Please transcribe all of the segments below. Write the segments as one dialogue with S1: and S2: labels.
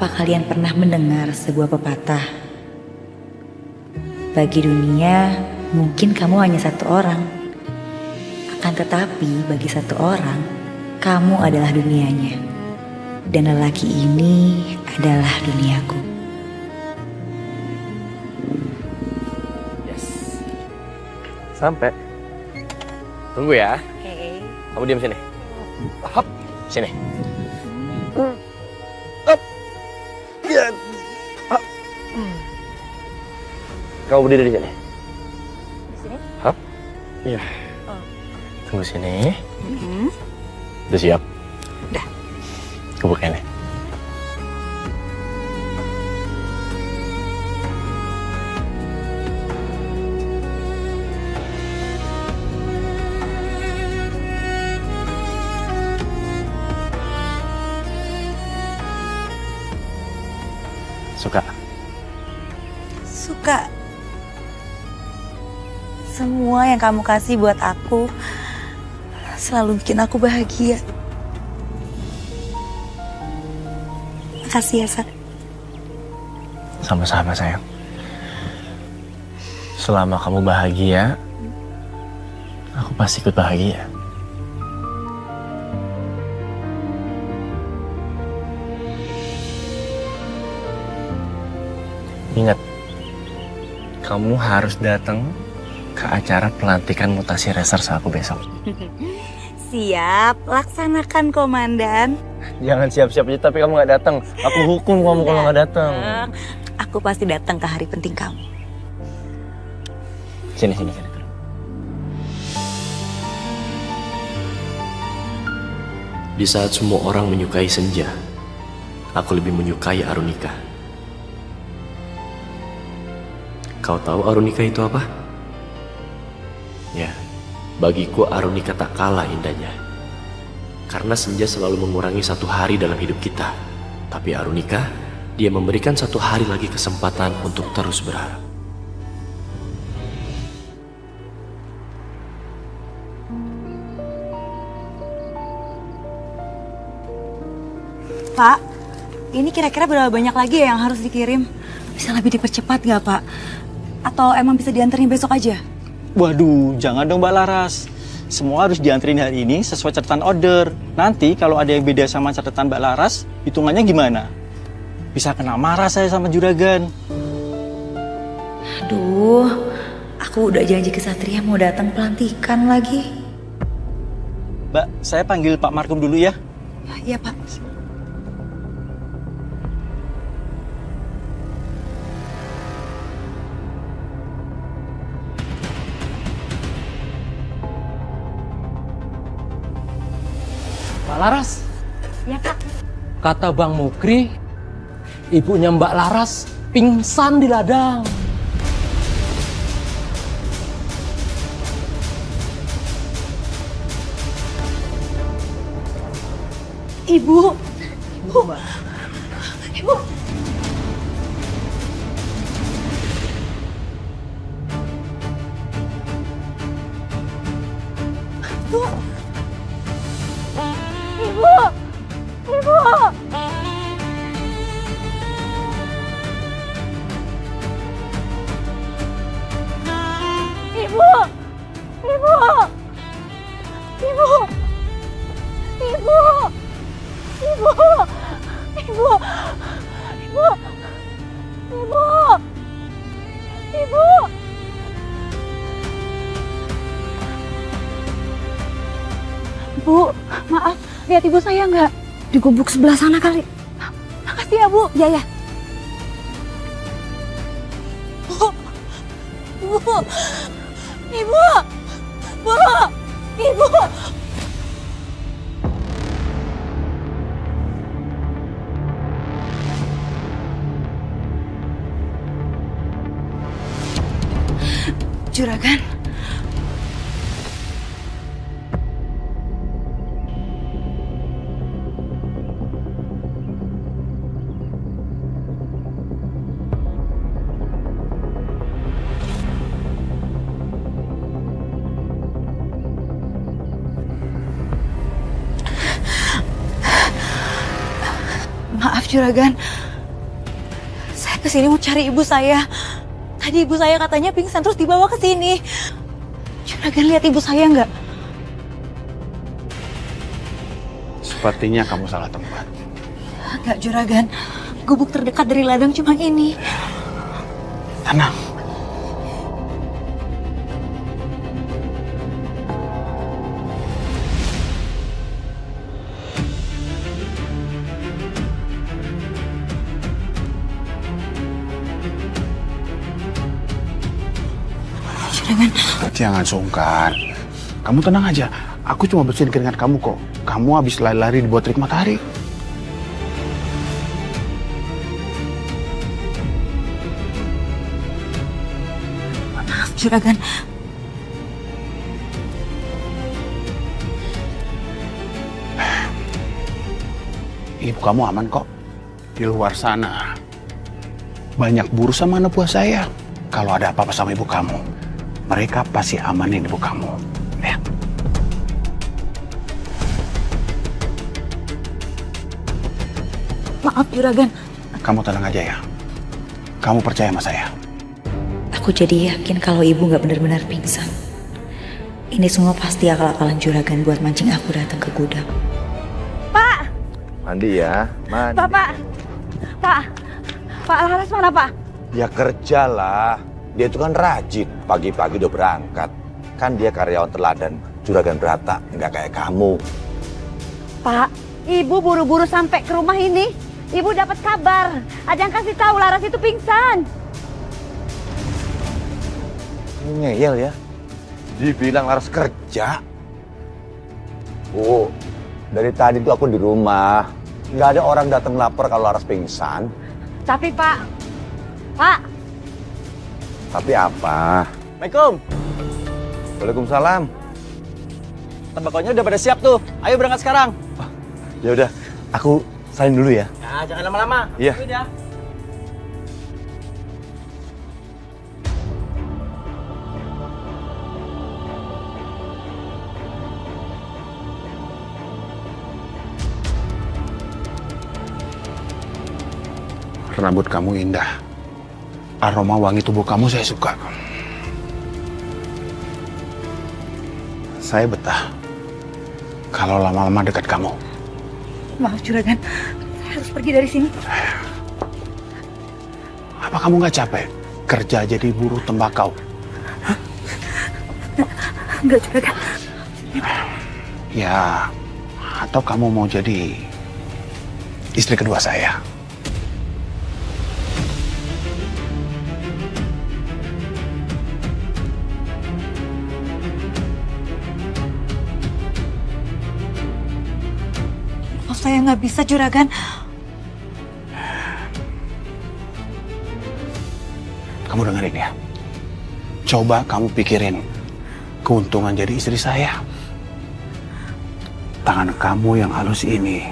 S1: Apa kalian pernah mendengar sebuah pepatah? Bagi dunia, mungkin kamu hanya satu orang. Akan tetapi bagi satu orang, kamu adalah dunianya. Dan lelaki ini adalah duniaku.
S2: Yes. Sampai. Tunggu ya.
S1: Oke.
S2: Kamu diam sini. Hop, sini. Hop. Ya. Hop. Kamu berdiri di sini.
S1: Di sini?
S2: Hop. Iya.
S1: Oh.
S2: Tunggu sini. Udah siap?
S1: Udah.
S2: Kebukain ya. Suka?
S1: Suka. Semua yang kamu kasih buat aku selalu bikin aku bahagia. Makasih ya, Sat.
S2: Sama-sama sayang. Selama kamu bahagia, aku pasti ikut bahagia. Ingat, kamu harus datang ke acara pelantikan mutasi reserse aku besok.
S1: Siap, laksanakan komandan.
S2: Jangan siap-siap aja tapi kamu nggak datang. Aku hukum kamu kalau nggak datang.
S1: Aku pasti datang ke hari penting kamu.
S2: Sini, sini, sini.
S3: Di saat semua orang menyukai senja, aku lebih menyukai Arunika. Kau tahu Arunika itu apa? Ya, bagiku Arunika tak kalah indahnya. Karena senja selalu mengurangi satu hari dalam hidup kita. Tapi Arunika, dia memberikan satu hari lagi kesempatan untuk terus berharap.
S1: Pak, ini kira-kira berapa banyak lagi ya yang harus dikirim? Bisa lebih dipercepat nggak, Pak? Atau emang bisa dianterin besok aja?
S4: Waduh, jangan dong Mbak Laras. Semua harus dianterin hari ini sesuai catatan order. Nanti kalau ada yang beda sama catatan Mbak Laras, hitungannya gimana? Bisa kena marah saya sama juragan.
S1: Aduh, aku udah janji ke Satria mau datang pelantikan lagi.
S4: Mbak, saya panggil Pak Markum dulu ya.
S1: Iya, Pak.
S5: Mbak Laras,
S1: Ya, Kak.
S5: kata Bang Mukri, ibunya Mbak Laras pingsan di ladang.
S1: Ibu. Ibu. Ibu. Ibu. Ibu. Ibu. Ibu. Ibu. Ibu. Ibu. Ibu. Ibu. Ibu. Ibu. Ibu. Bu, maaf, lihat ibu saya nggak? Di gubuk sebelah sana kali. Makasih ya, Bu. Ya, ya. Bu. Bu. Ibu. Bu. Ibu. Juragan. Maaf Juragan, kesini mau cari ibu saya. Tadi ibu saya katanya pingsan terus dibawa ke sini. Juragan lihat ibu saya nggak?
S6: Sepertinya kamu salah tempat.
S1: Nggak, Juragan. Gubuk terdekat dari ladang cuma ini.
S6: Tenang.
S1: Juragan,
S6: Jangan sungkan. Kamu tenang aja. Aku cuma bersihin keringat kamu kok. Kamu habis lari-lari di bawah terik matahari.
S1: maaf Juragan.
S6: Ibu kamu aman kok. Di luar sana banyak buruh sama anak buah saya. Kalau ada apa-apa sama ibu kamu, mereka pasti amanin ibu kamu. Ya.
S1: Maaf Juragan.
S6: Kamu tenang aja ya. Kamu percaya sama saya.
S1: Aku jadi yakin kalau ibu nggak benar-benar pingsan. Ini semua pasti akal-akalan Juragan buat mancing aku datang ke gudang.
S7: Mandi ya, mandi.
S8: Pak Laras mana Pak?
S7: Ya kerja lah. Dia itu kan rajin. Pagi-pagi udah berangkat. Kan dia karyawan teladan Juragan Brata, nggak kayak kamu.
S8: Pak, Ibu buru-buru sampai ke rumah ini. Ibu dapat kabar. Ajang kasih tahu Laras itu pingsan.
S7: Ngeyel ya. Dibilang Laras kerja. Oh, dari tadi tuh aku di rumah. Nggak ada orang datang lapor kalau Laras pingsan.
S8: Tapi Pak.
S7: Tapi apa?
S4: Assalamualaikum.
S7: Waalaikumsalam.
S4: Tembakonya udah pada siap tuh. Ayo berangkat sekarang.
S7: Ya udah, aku salin dulu ya.
S4: Ya, jangan lama-lama.
S7: Iya.
S4: Tungguin ya.
S6: Rambut kamu indah. Aroma wangi tubuh kamu saya suka. Saya betah kalau lama-lama dekat kamu.
S1: Maaf Juragan, saya harus pergi dari sini.
S6: Apa kamu nggak capek kerja jadi buruh tembakau?
S1: Enggak Juragan.
S6: Ya, atau kamu mau jadi istri kedua saya?
S1: Maaf saya nggak bisa Juragan.
S6: Kamu dengerin ya. Coba kamu pikirin keuntungan jadi istri saya. Tangan kamu yang halus ini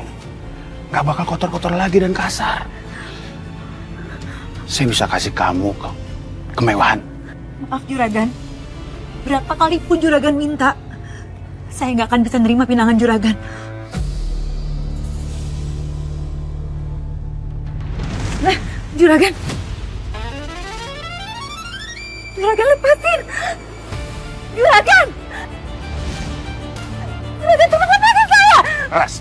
S6: nggak bakal kotor-kotor lagi dan kasar. Saya bisa kasih kamu kemewahan.
S1: Maaf Juragan. Berapa kali pun Juragan minta, saya nggak akan bisa nerima pinangan Juragan. Nah, Juragan. Juragan lepasin. Juragan. Juragan tolong lepasin saya.
S6: Ras,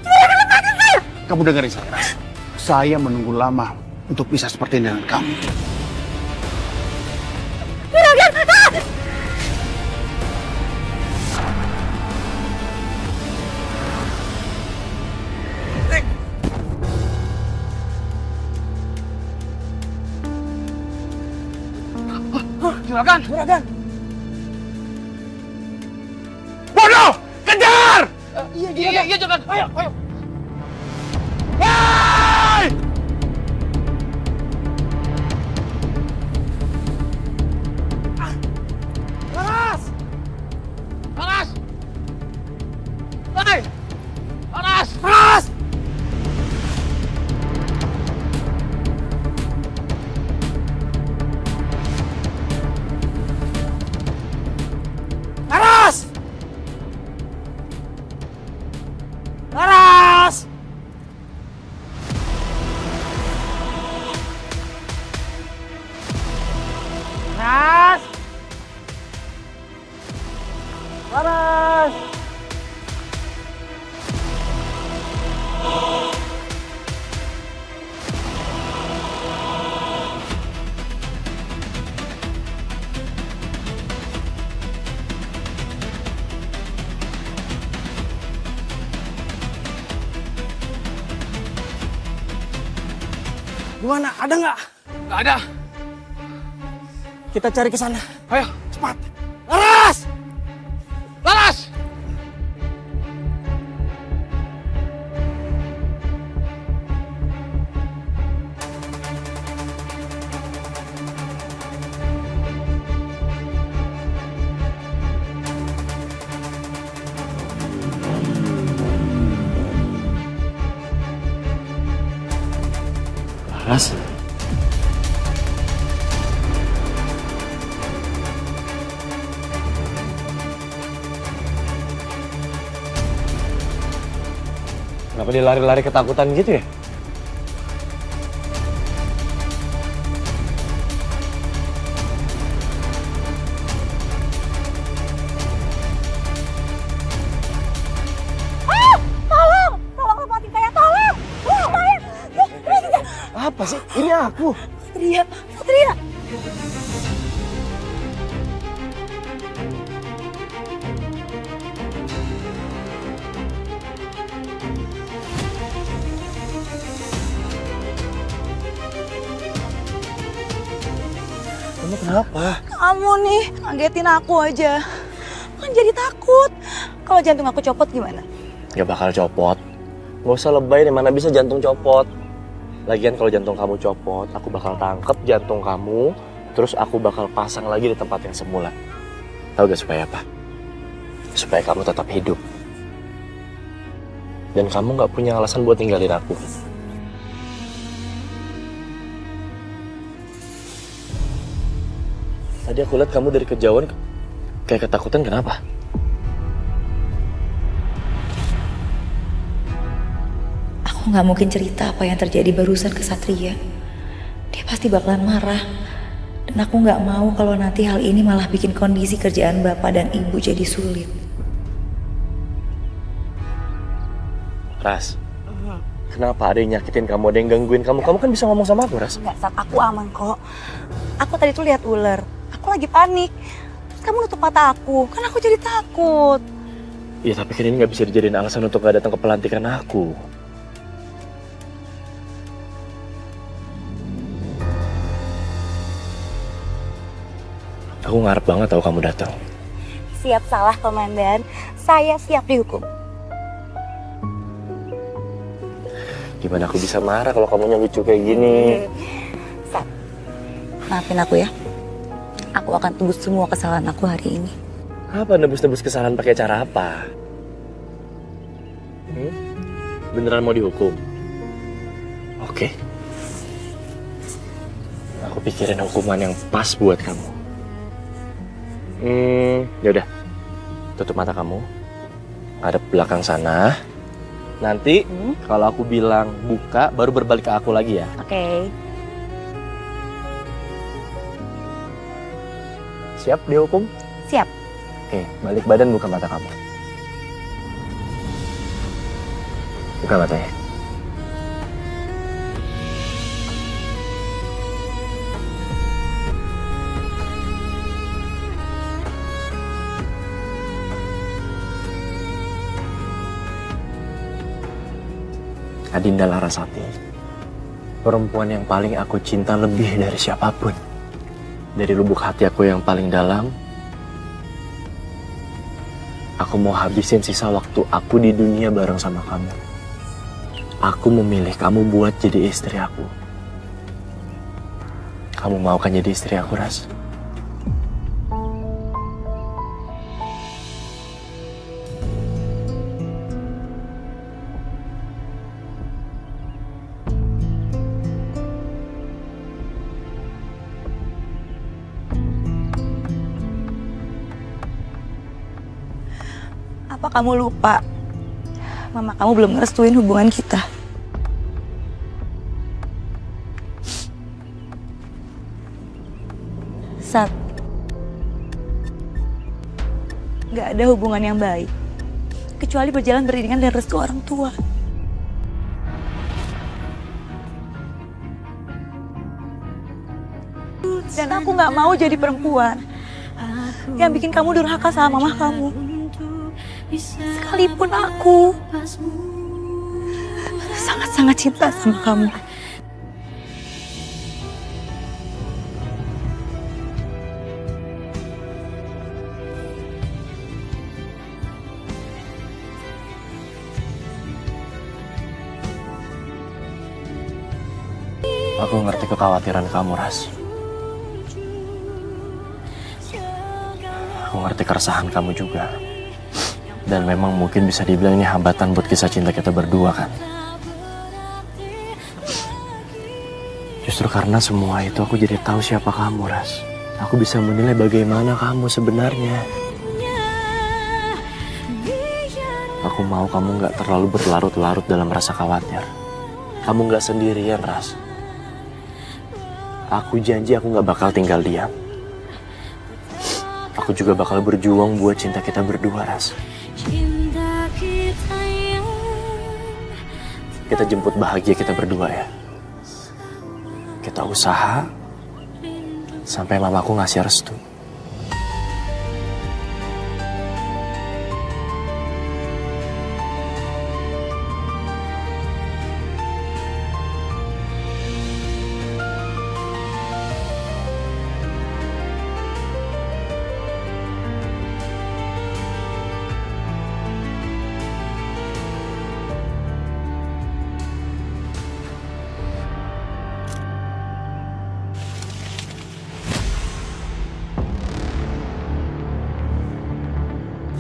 S1: Juragan lepasin saya.
S6: kamu dengerin saya, Ras. Saya menunggu lama untuk bisa seperti ini dengan kamu.
S1: Juragan. Ah!
S5: Juragan.
S6: Bodoh! Kejar!
S5: Iya, Juragan. Ayo.
S6: Hai!
S5: Laras! Hei! Laras! Laras!
S2: Laras!
S4: Gimana? Ada nggak?
S2: Gak ada.
S4: Kita cari ke sana.
S2: Ayo.
S4: Cepat. Laras!
S2: Laras!
S3: Laras?
S2: Kenapa dia lari-lari ketakutan gitu ya?
S8: Tolong! Tolong lepasin saya, tolong! Ngapain?
S2: Apa sih? Ini aku.
S8: Satria, Satria!
S2: Kamu kenapa?
S8: Kamu nih, ngagetin aku aja. Kan jadi takut. Kalau jantung aku copot gimana?
S2: Gak bakal copot. Gak usah lebay deh, mana bisa jantung copot. Lagian kalau jantung kamu copot, aku bakal tangkep jantung kamu, terus aku bakal pasang lagi di tempat yang semula. Tahu gak supaya apa? Supaya kamu tetap hidup. Dan kamu gak punya alasan buat tinggalin aku. Tadi aku lihat kamu dari kejauhan kayak ketakutan, kenapa?
S1: Aku nggak mungkin cerita apa yang terjadi barusan ke Satria. Dia pasti bakalan marah. Dan aku nggak mau kalau nanti hal ini malah bikin kondisi kerjaan bapak dan ibu jadi sulit.
S2: Ras, kenapa ada yang nyakitin kamu, ada yang gangguin kamu? Kamu kan bisa ngomong sama aku, Ras.
S8: Enggak, Sat, aku aman kok. Aku tadi tuh lihat ular. Aku lagi panik. Terus kamu nutup mata aku, kan aku jadi takut.
S2: Iya, tapi kan ini nggak bisa dijadiin alasan untuk nggak datang ke pelantikan aku. Aku ngarep banget tahu kamu datang.
S8: Siap salah, Komandan. Saya siap dihukum.
S2: Gimana aku bisa marah kalau kamunya lucu kayak gini?
S8: Sat, maafin aku ya. Aku akan tebus semua kesalahan aku hari ini.
S2: Apa nebus-nebus kesalahan pakai cara apa? Beneran mau dihukum? Oke. Aku pikirin hukuman yang pas buat kamu. Ya udah. Tutup mata kamu. Hadap belakang sana. Nanti kalau aku bilang buka, baru berbalik ke aku lagi ya.
S8: Oke.
S2: Siap dihukum?
S8: Siap.
S2: Oke, balik badan, buka mata kamu. Buka matanya. Adinda Larasati, perempuan yang paling aku cinta lebih dari siapapun. Dari lubuk hati aku yang paling dalam, aku mau habisin sisa waktu aku di dunia bareng sama kamu. Aku memilih kamu buat jadi istri aku. Kamu mau kan jadi istri aku, Ras?
S8: Apa kamu lupa? Mama kamu belum ngerestuin hubungan kita. Sat,
S1: Gak ada hubungan yang baik kecuali berjalan beriringan dengan restu orang tua. Dan aku gak mau jadi perempuan yang bikin kamu durhaka sama mama kamu. Sekalipun aku sangat-sangat cinta sama kamu.
S3: Aku ngerti kekhawatiran kamu, Ras. Aku ngerti keresahan kamu juga. Dan memang mungkin bisa dibilang ini hambatan buat kisah cinta kita berdua kan. Justru karena semua itu aku jadi tahu siapa kamu, Ras. Aku bisa menilai bagaimana kamu sebenarnya. Aku mau kamu gak terlalu berlarut-larut dalam rasa khawatir. Kamu gak sendirian, Ras. Aku janji aku gak bakal tinggal diam. Aku juga bakal berjuang buat cinta kita berdua, Ras. Kita jemput bahagia kita berdua ya. Kita usaha sampai mamaku ngasih restu.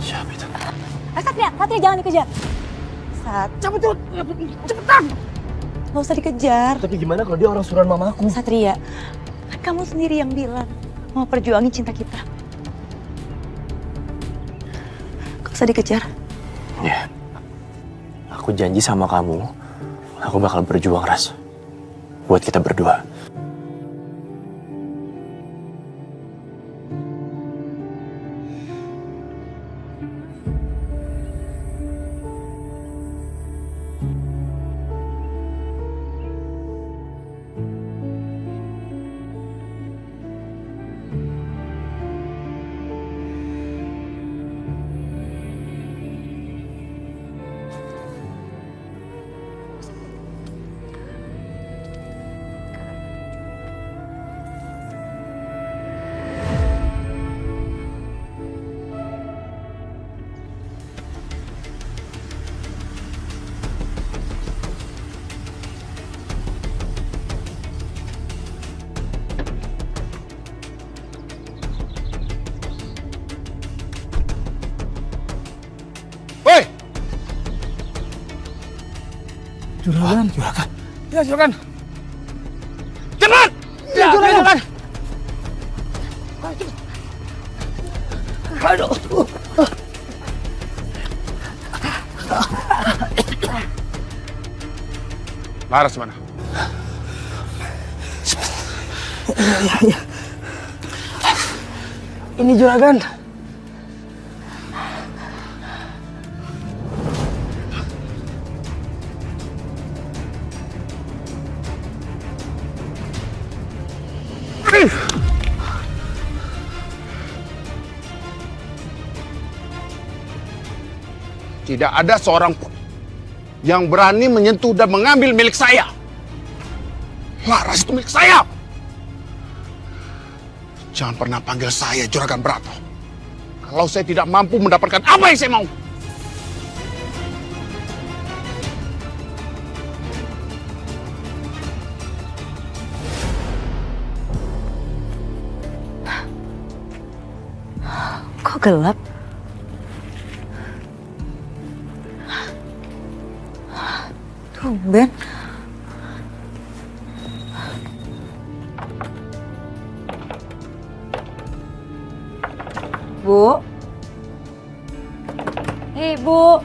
S3: Siapa itu?
S1: Satria jangan dikejar. Cepet, cepetan. Gak usah dikejar.
S2: Tapi gimana kalau dia orang suruhan mamaku?
S1: Satria, kan kamu sendiri yang bilang mau perjuangin cinta kita. Gak usah dikejar.
S3: Ya, aku janji sama kamu, aku bakal berjuang, Ras, buat kita berdua.
S6: Woi! Juragan. Juragan. Ya, Juragan. Cepat! Ya, Juragan. Aduh. Laras mana?
S5: Ya. Ini Juragan.
S6: Tidak ada seorang pun yang berani menyentuh dan mengambil milik saya. Laras itu milik saya. Jangan pernah panggil saya Juragan Brato kalau saya tidak mampu mendapatkan apa yang saya mau.
S1: Kok gelap? Tumben. Bu. Ibu.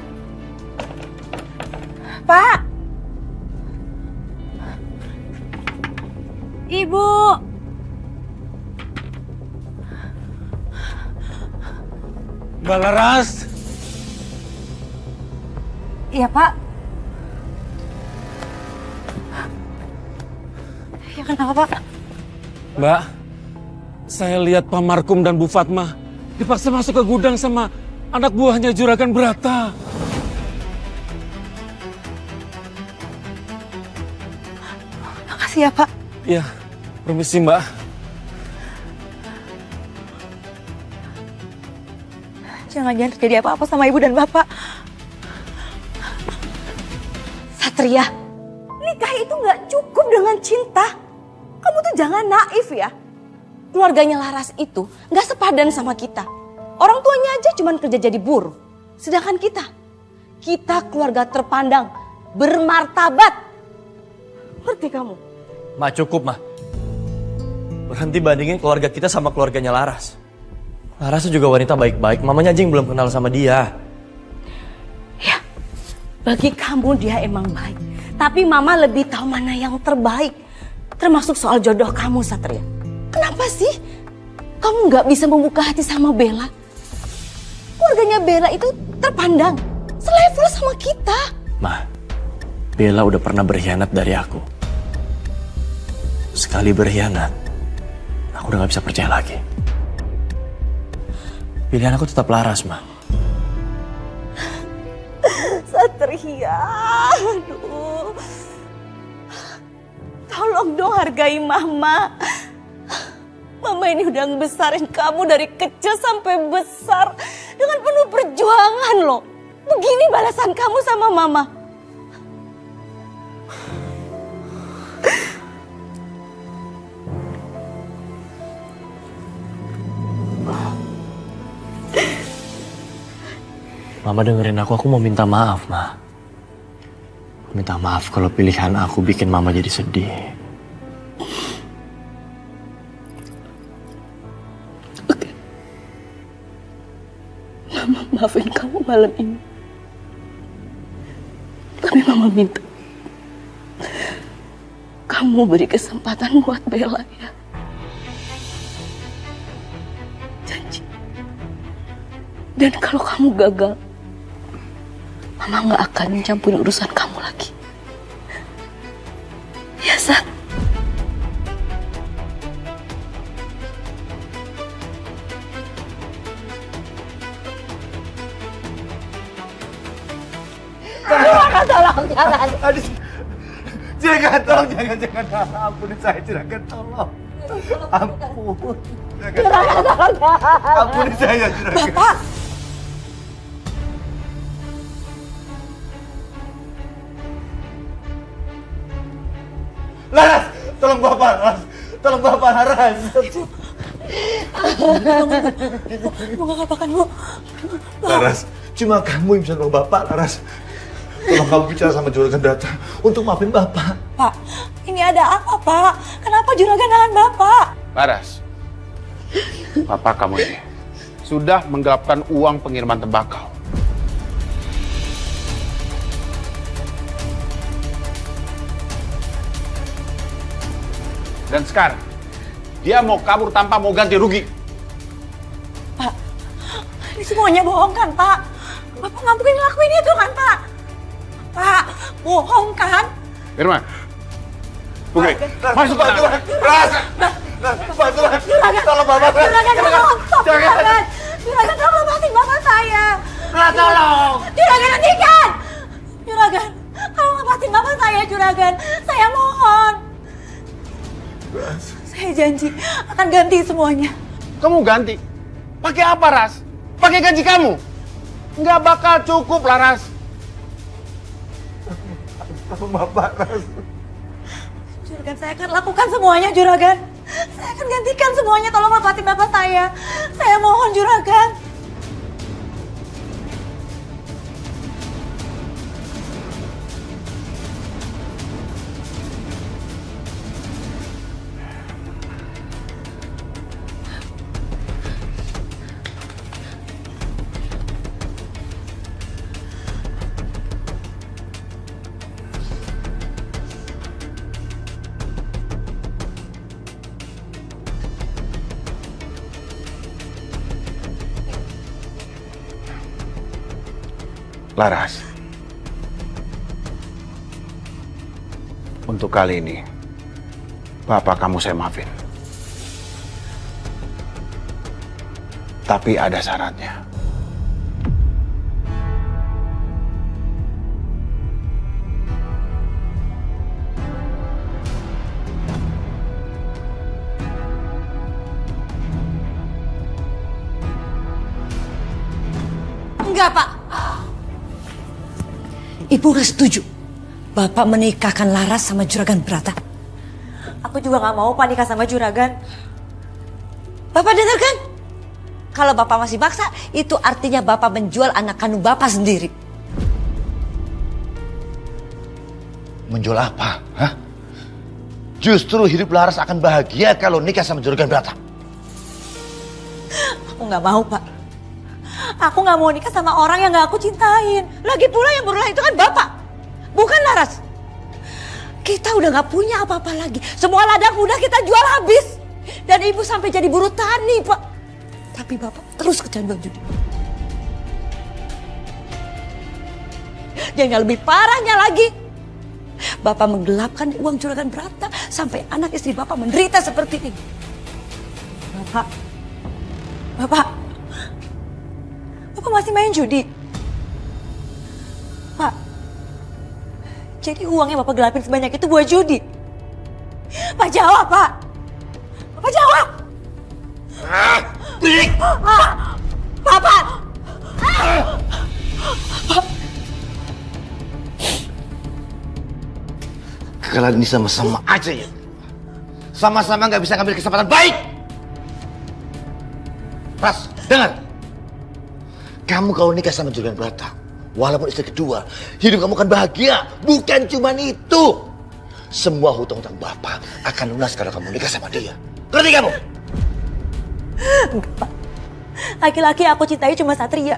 S1: Pak. Ibu.
S9: Mbak Laras.
S8: Iya, Pak. Ya kenapa, Pak?
S9: Mbak, saya lihat Pak Markum dan Bu Fatma dipaksa masuk ke gudang sama anak buahnya Juragan Brata.
S8: Makasih ya, Pak.
S9: Iya, permisi Mbak.
S8: Jangan-jangan terjadi apa-apa sama Ibu dan Bapak. Satria, nikah itu nggak cukup dengan cinta. Kamu tuh jangan naif ya. Keluarganya Laras itu nggak sepadan sama kita. Orang tuanya aja cuma kerja jadi buruh. Sedangkan kita keluarga terpandang, bermartabat. Ngerti kamu?
S2: Ma, cukup, Ma. Berhenti bandingin keluarga kita sama keluarganya Laras. Laras juga wanita baik-baik, mamanya aja yang belum kenal sama dia.
S8: Ya, bagi kamu dia emang baik. Tapi Mama lebih tahu mana yang terbaik. Termasuk soal jodoh kamu, Satria. Kenapa sih kamu nggak bisa membuka hati sama Bella? Keluarganya Bella itu terpandang, selevel sama kita.
S3: Ma, Bella udah pernah berkhianat dari aku. Sekali berkhianat, aku udah gak bisa percaya lagi. Pilihan aku tetap Laras, Ma.
S8: Satria, aduh. Tolong dong hargai Mama. Mama ini udah ngebesarin kamu dari kecil sampai besar dengan penuh perjuangan loh. Begini balasan kamu sama Mama.
S3: Mama dengerin aku mau minta maaf, Ma. Minta maaf kalau pilihan aku bikin Mama jadi sedih.
S8: Oke. Mama maafin kamu malam ini. Tapi Mama minta kamu beri kesempatan buat Bella ya. Janji. Dan kalau kamu gagal, Mama gak akan mencampuri urusan kamu lagi. Ya, Sat? Tolong, jangan.
S7: Aduh, jangan, tolong, jangan. Ampunin saya, Juragan, tolong. Ampun.
S8: Juragan, tolong.
S7: Ampunin saya, Juragan.
S8: Bapak!
S7: Laras, tolong Bapak, Laras. Tolong Bapak, Laras.
S8: Mau ngapakan, Bu?
S7: Laras, cuma kamu yang bisa nolong Bapak, Laras. Tolong kamu bicara sama Juragan Brata untuk maafin Bapak.
S8: Pak, ini ada apa, Pak? Kenapa Juragan nahan Bapak?
S6: Laras, Bapak kamu ini sudah menggelapkan uang pengiriman tembakau. Dan sekarang, dia mau kabur tanpa mau ganti rugi.
S8: Pak, ini semuanya bohong kan, Pak? Bapak nggak mungkin ngelakuin itu kan, Pak? Pak, bohong kan?
S6: Firman, Putri, masuk ke dalam.
S7: Laras, Laras, tolong Bapak.
S8: Juragan, tolong! Stop, Juragan! Juragan, tolong lepasin Bapak saya!
S7: Tolong.
S8: Juragan, hentikan! Juragan, tolong lepasin Bapak saya, Juragan! Saya mohon! Saya janji akan ganti semuanya.
S6: Kamu ganti? Pakai apa, Ras? Pakai gaji kamu? Nggak bakal cukup, Laras.
S7: Tolong Bapak, Laras.
S8: Juragan, saya akan lakukan semuanya, Juragan. Saya akan gantikan semuanya. Tolong lepasin Bapak saya. Saya mohon, Juragan.
S6: Laras, untuk kali ini, Bapak kamu saya maafin. Tapi ada syaratnya.
S8: Enggak, Pak.
S10: Ibu gak setuju Bapak menikahkan Laras sama Juragan Brata.
S8: Aku juga gak mau Pak nikah sama Juragan. Bapak dengar kan? Kalau Bapak masih maksa, itu artinya Bapak menjual anak kandung Bapak sendiri.
S7: Menjual apa? Hah? Justru hidup Laras akan bahagia kalau nikah sama Juragan Brata.
S8: Aku gak mau, Pak. Aku gak mau nikah sama orang yang gak aku cintain. Lagi pula yang berulah itu kan Bapak, bukan Laras. Kita udah gak punya apa-apa lagi. Semua ladang udah kita jual habis. Dan Ibu sampai jadi buruh tani, Pak. Tapi Bapak terus kecanduan judi. Dan yang lebih parahnya lagi, Bapak menggelapkan uang Juragan Brata sampai anak istri Bapak menderita seperti ini. Bapak masih main judi? Pak, jadi uang yang Bapak gelapin sebanyak itu buat judi? Pak, jawab, Pak. Bapak jawab. Bapak.
S7: Kalian ini sama-sama aja ya. Sama-sama nggak bisa ngambil kesempatan baik. Ras, dengar. Kamu kalau nikah sama Juragan Brata, walaupun istri kedua, hidup kamu akan bahagia. Bukan cuma itu. Semua hutang-hutang Bapak akan lunas kalau kamu nikah sama dia. Ngerti kamu?
S8: Enggak, Pak. Laki-laki yang aku cintai cuma Satria.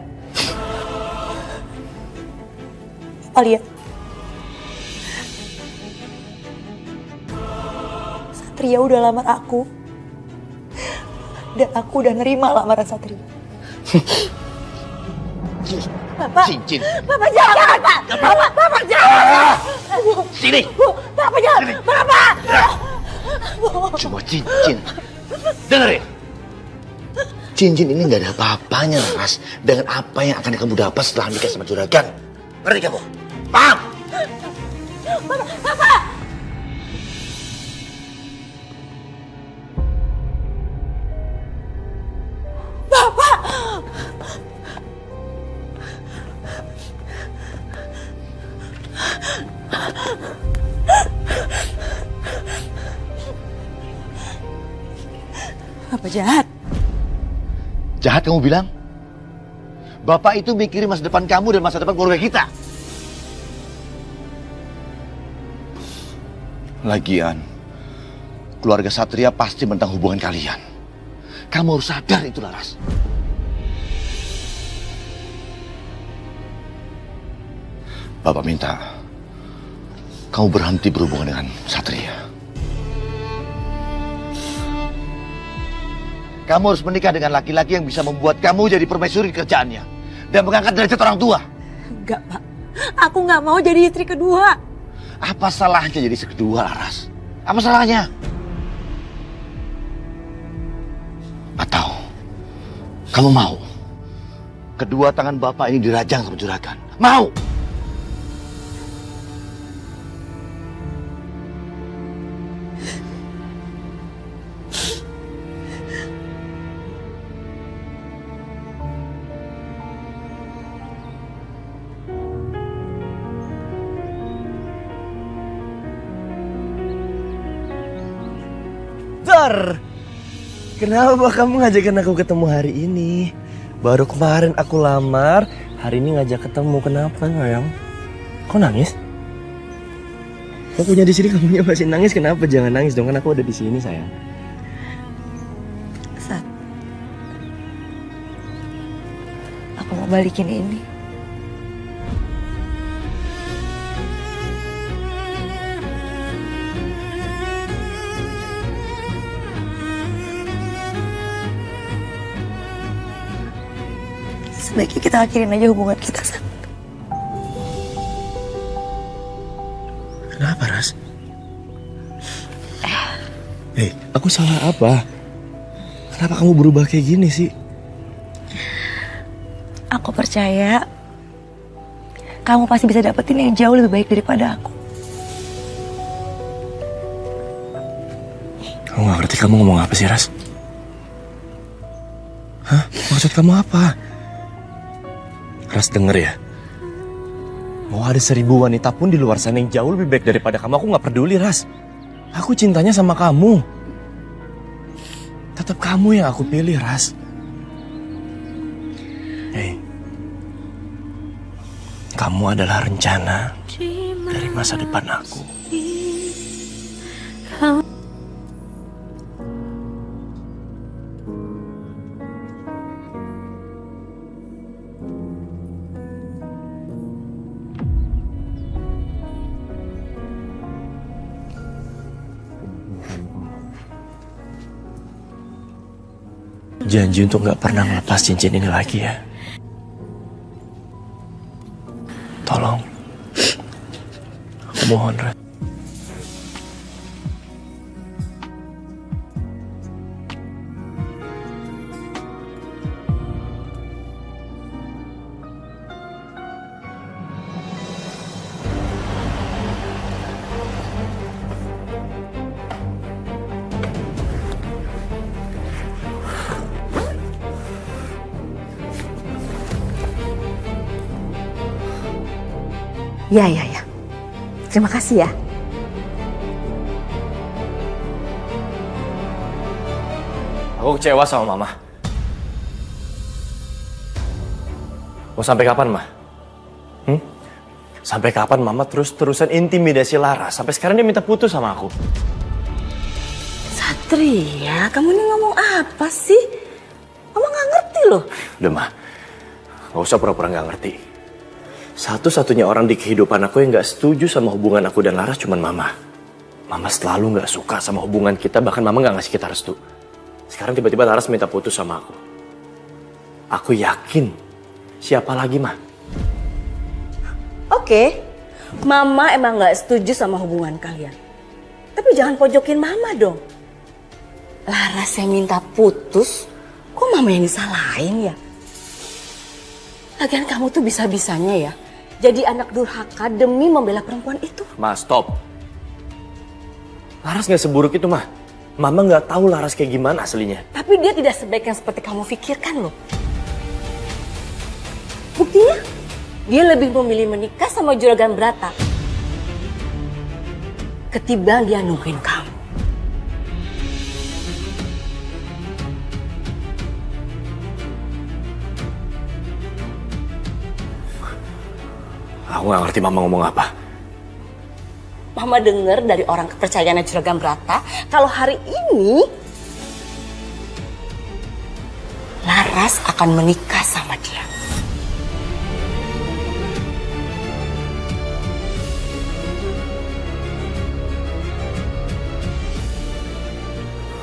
S8: Bapak lihat. Satria udah lamar aku. Dan aku udah nerima lamaran Satria. Bapak.
S7: Cincin.
S8: Bapak jangan, Pak. Bapak jangan.
S7: Sini.
S8: Bapak jangan. Bapak.
S7: Cuma cincin. Dengerin. Cincin ini nggak ada apa-apanya, Ras. Dengan apa yang akan kamu dapat setelah nikah sama Juragan. Ngerti kamu? Paham?
S8: Bapak. Apa jahat?
S7: Jahat kamu bilang? Bapak itu mikirin masa depan kamu dan masa depan keluarga kita. Lagian, keluarga Satria pasti mentang hubungan kalian. Kamu harus sadar itu, Laras. Bapak minta kamu berhenti berhubungan dengan Satria. Kamu harus menikah dengan laki-laki yang bisa membuat kamu jadi permaisuri kerjaannya dan mengangkat derajat orang tua.
S8: Enggak, Pak. Aku nggak mau jadi istri kedua.
S7: Apa salahnya jadi istri kedua, Laras? Apa salahnya? Atau kamu mau kedua tangan Bapak ini dirajang sama Juragan? Mau?
S2: Kenapa kamu ngajakin aku ketemu hari ini? Baru kemarin aku lamar, hari ini ngajak ketemu. Kenapa, sayang? Kok nangis? Kok punya di sini kamunya masih nangis? Kenapa? Jangan nangis dong, kan aku ada di sini, sayang.
S8: Sat, aku mau balikin ini. Sebaiknya kita akhirin aja hubungan kita, Sat.
S2: Kenapa, Ras? Aku salah apa? Kenapa kamu berubah kayak gini sih?
S1: Aku percaya kamu pasti bisa dapetin yang jauh lebih baik daripada aku.
S2: Aku gak ngerti kamu ngomong apa sih, Ras? Hah? Maksud kamu apa? Ras, denger ya. Mau ada 1000 wanita pun di luar sana yang jauh lebih baik daripada kamu, aku gak peduli, Ras. Aku cintanya sama kamu. Tetap kamu yang aku pilih, Ras. Hei, kamu adalah rencana dari masa depan aku. Janji untuk gak pernah ngelepas cincin ini lagi ya. Tolong. Aku mohon, Ras.
S1: Ya. Terima kasih ya.
S2: Aku kecewa sama Mama. Mau sampai kapan, Ma? Sampai kapan Mama terus-terusan intimidasi Lara? Sampai sekarang dia minta putus sama aku.
S8: Satria, kamu ini ngomong apa sih? Mama gak ngerti loh.
S2: Udah, Ma. Gak usah pura-pura gak ngerti. Satu-satunya orang di kehidupan aku yang gak setuju sama hubungan aku dan Laras cuma Mama. Mama selalu gak suka sama hubungan kita, bahkan Mama gak ngasih kita restu. Sekarang tiba-tiba Laras minta putus sama aku. Aku yakin. Siapa lagi, Ma?
S8: Oke, Mama emang gak setuju sama hubungan kalian. Tapi jangan pojokin Mama dong. Laras yang minta putus, kok Mama yang disalahin ya? Lagian kamu tuh bisa-bisanya ya jadi anak durhaka demi membela perempuan itu.
S2: Ma, stop. Laras gak seburuk itu, Ma. Mama gak tahu Laras kayak gimana aslinya.
S8: Tapi dia tidak sebaik yang seperti kamu pikirkan loh. Buktinya, dia lebih memilih menikah sama juragan Brata ketimbang dia nungguin kamu.
S2: Aku gak ngerti Mama ngomong apa.
S8: Mama dengar dari orang kepercayaannya juragan Brata kalau hari ini Laras akan menikah sama dia.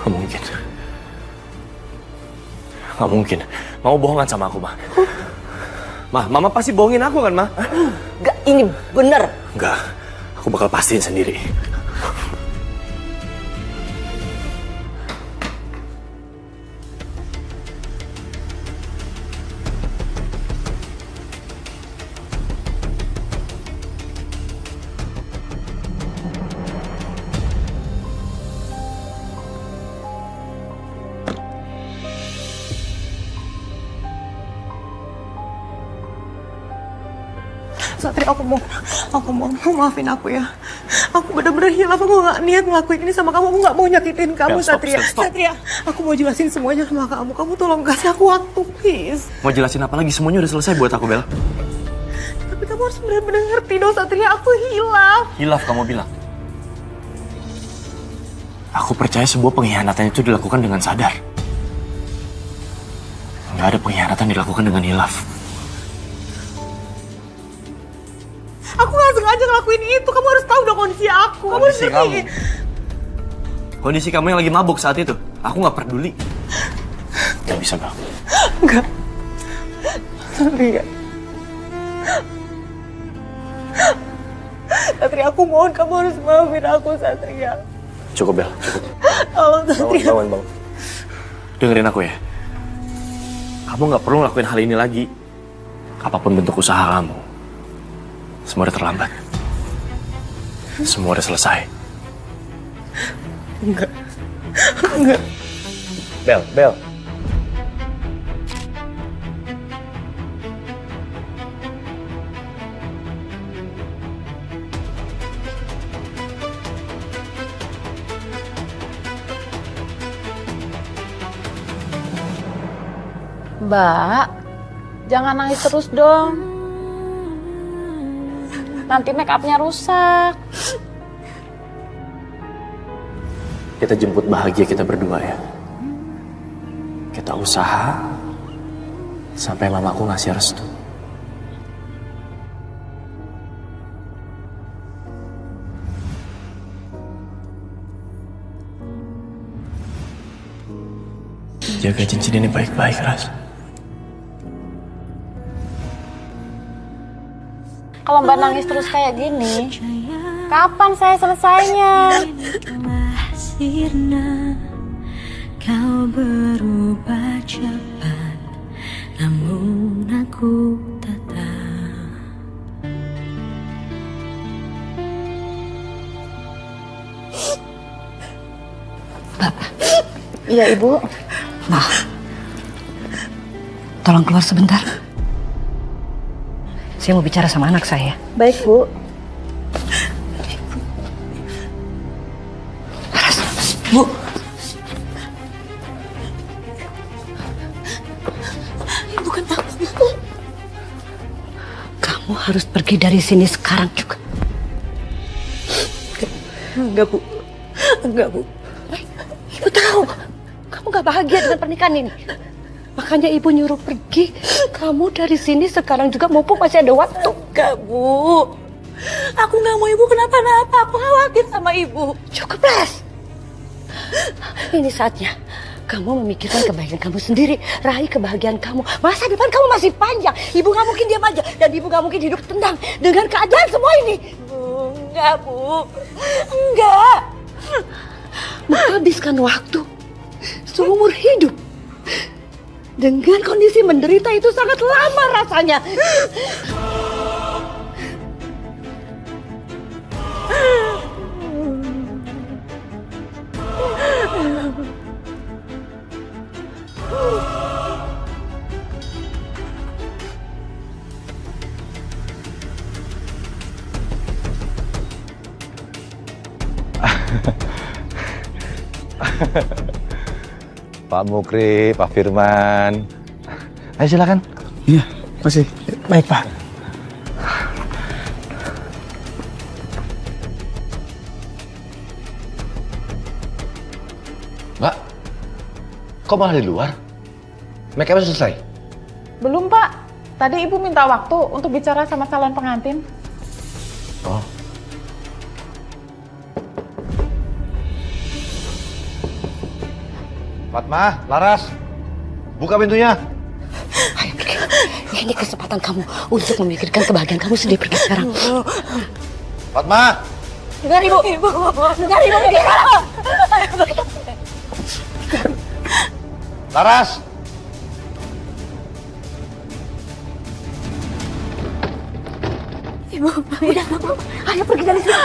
S2: Gak mungkin. Gak mungkin. Mau bohongan sama aku, Ma. Ma, Mama pasti bohongin aku kan, Ma?
S8: Enggak, ini bener.
S2: Enggak, aku bakal pastiin sendiri.
S11: Satria, aku mau maafin aku ya. Aku benar-benar hilaf, aku gak niat ngelakuin ini sama kamu. Aku gak mau nyakitin kamu,
S2: stop,
S11: Satria.
S2: stop.
S11: Satria, aku mau jelasin semuanya sama kamu. Kamu tolong kasih aku waktu, please.
S2: Mau jelasin apa lagi? Semuanya udah selesai buat aku, Bel.
S11: Tapi kamu harus benar-benar ngerti dong, Satria. Aku hilaf.
S2: Hilaf kamu bilang. Aku percaya sebuah pengkhianatan itu dilakukan dengan sadar. Gak ada pengkhianatan dilakukan dengan hilaf.
S11: Aku gak sengaja ngelakuin itu. Kamu harus tahu dong kondisi aku. Kamu harus
S2: Kondisi
S11: ngerti.
S2: kamu. Kondisi kamu yang lagi mabuk saat itu. Aku gak peduli. Gak bisa, Bel.
S11: Enggak. Satria. Satria, aku mohon kamu harus maafin aku, Satria.
S2: Cukup, Bel, cukup.
S11: Tolong, Satria.
S2: Bangun. Dengerin aku ya. Kamu nggak perlu ngelakuin hal ini lagi. Apapun bentuk usaha kamu, semua udah terlambat. Semua udah selesai.
S11: Enggak.
S2: Bel.
S12: Mbak, jangan nangis terus dong. Nanti make upnya rusak.
S3: Kita jemput bahagia kita berdua ya. Kita usaha sampai mamaku ngasih restu. Jaga cincin ini baik-baik, Ras.
S12: Kalau Mbak nangis terus kayak gini, kapan saya selesainya?
S13: Sirna, kau berubah cepat, namun aku tetap.
S10: Bapak.
S12: Iya, Ibu.
S10: Maaf. Tolong keluar sebentar. Saya mau bicara sama anak saya.
S12: Baik, Bu.
S10: Bu.
S11: Ibu kenapa, Bu?
S10: Kamu harus pergi dari sini sekarang juga.
S11: Enggak, Bu. Enggak, Bu.
S10: Ibu tahu kamu gak bahagia dengan pernikahan ini. Makanya ibu nyuruh pergi. Kamu dari sini sekarang juga mumpung masih ada waktu.
S11: Enggak, Bu. Aku nggak mau ibu kenapa-napa. Aku khawatir sama ibu.
S10: Cukup, Les. Ini saatnya kamu memikirkan kebaikan kamu sendiri, raih kebahagiaan kamu. Masa depan kamu masih panjang. Ibu gak mungkin diam aja dan ibu gak mungkin hidup tenang dengan keadaan semua ini.
S11: Bu, enggak, Bu.
S10: Enggak. Menghabiskan waktu seumur hidup dengan kondisi menderita itu sangat lama rasanya.
S7: Pak Mukri, Pak Firman. Ayo silakan.
S6: Iya, masih. Baik, Pak.
S7: Mbak, kok malah di luar? Make up selesai?
S12: Belum, Pak. Tadi Ibu minta waktu untuk bicara sama calon pengantin.
S7: Oh. Fatma, Laras, buka pintunya.
S10: Ayo pergi. Ini kesempatan kamu untuk memikirkan kebahagiaan kamu sendiri. Pergi sekarang.
S7: Fatma.
S11: Dengar ibu. Dengar ibu.
S7: Laras.
S10: Ibu, udah, ayo pergi dari sini.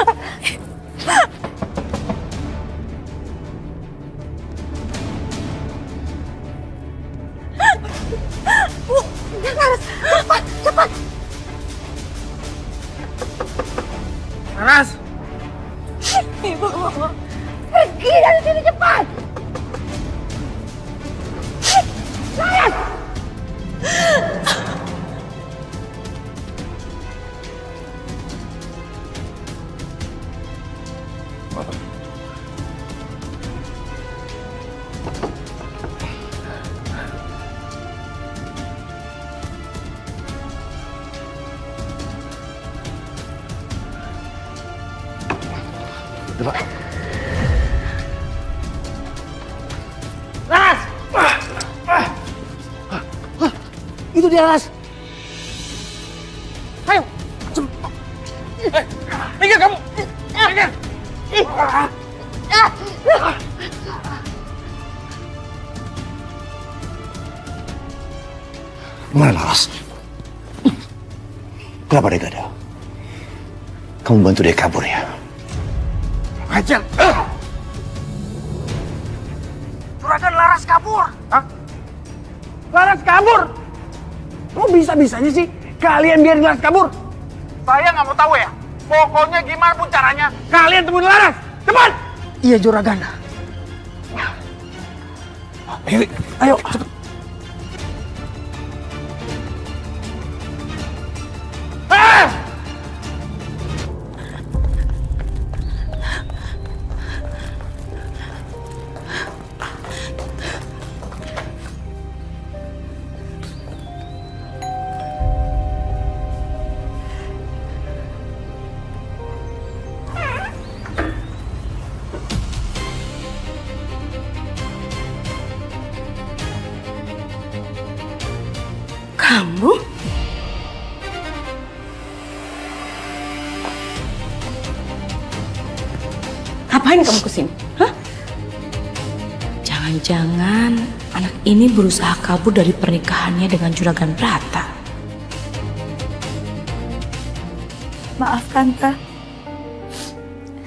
S11: Bu, Laras, cepat.
S9: Laras.
S11: Ibu.
S10: Pergi dari sini cepat. Laras.
S7: Coba.
S5: Laras! Itu dia, Laras. Ayo. Minggir.
S6: Minggir kamu! Minggir!
S7: Mana Laras? Kenapa dia gak ada? Kamu bantu dia kabur ya?
S6: Ajar! Juragan Laras kabur! Hah? Laras kabur? Kok bisa-bisanya sih kalian biarin Laras kabur? Saya nggak mau tahu ya. Pokoknya gimana pun caranya, kalian temuin Laras! Cepat! Iya, Juragan. Ayo, ayo, cepet.
S10: Kamu? Ngapain kamu kesini? Hah? Jangan-jangan anak ini berusaha kabur dari pernikahannya dengan Juragan Brata.
S1: Maaf Tante,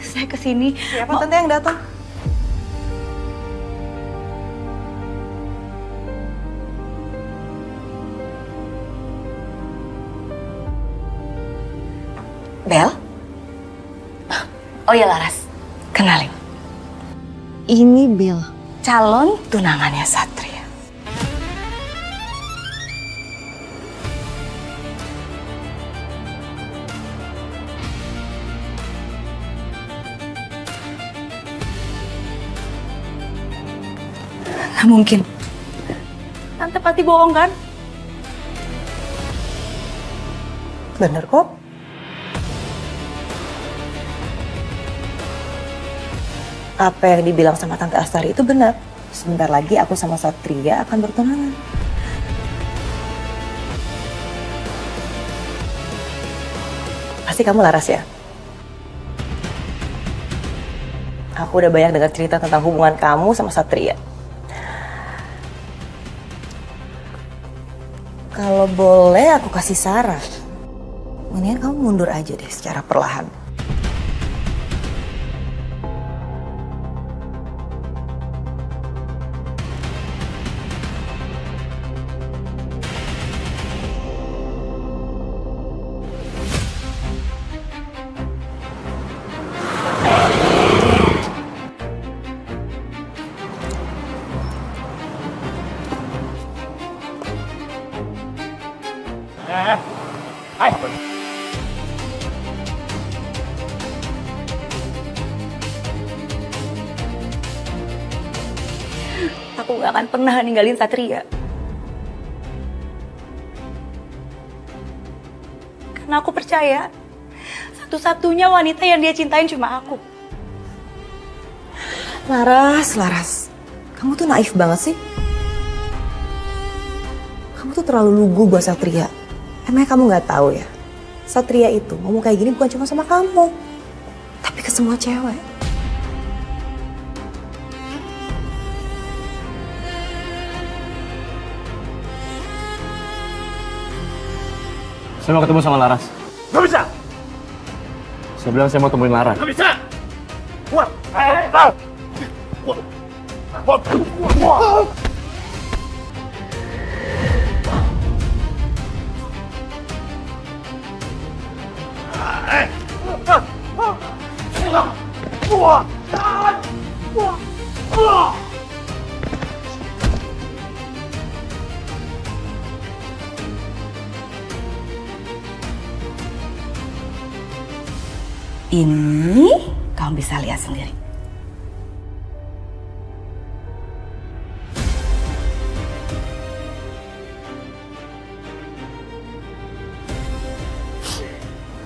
S1: saya kesini.
S11: Siapa Tante yang datang?
S10: Bel? Oh ya Laras, kenalin.
S11: Ini Bel.
S10: Calon tunangannya Satria. Gak mungkin. Tante pasti bohong kan?
S11: Bener kok. Apa yang dibilang sama Tante Astari itu benar. Sebentar lagi aku sama Satria akan bertunangan. Pasti kamu Laras ya? Aku udah banyak dengar cerita tentang hubungan kamu sama Satria. Kalau boleh aku kasih saran. Mendingan kamu mundur aja deh secara perlahan.
S10: Aku gak akan pernah ninggalin Satria. Karena aku percaya satu-satunya wanita yang dia cintain cuma aku.
S11: Laras. Kamu tuh naif banget sih. Kamu tuh terlalu lugu buat Satria. Emangnya kamu gak tahu ya? Satria itu ngomong kayak gini bukan cuma sama kamu. Tapi ke semua cewek.
S2: Saya mau ketemu sama Laras.
S6: Gak bisa!
S2: Saya bilang saya mau temuin Laras.
S6: Gak bisa! Keluar!
S10: Ini kamu bisa lihat sendiri.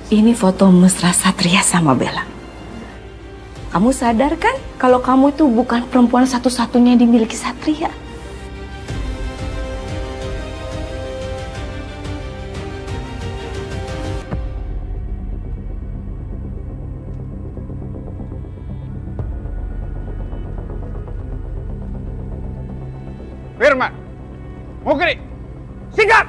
S10: Ini foto mesra Satria sama Bella. Kamu sadar kan kalau kamu itu bukan perempuan satu-satunya yang dimiliki Satria?
S6: Firman, Mukri, sikat!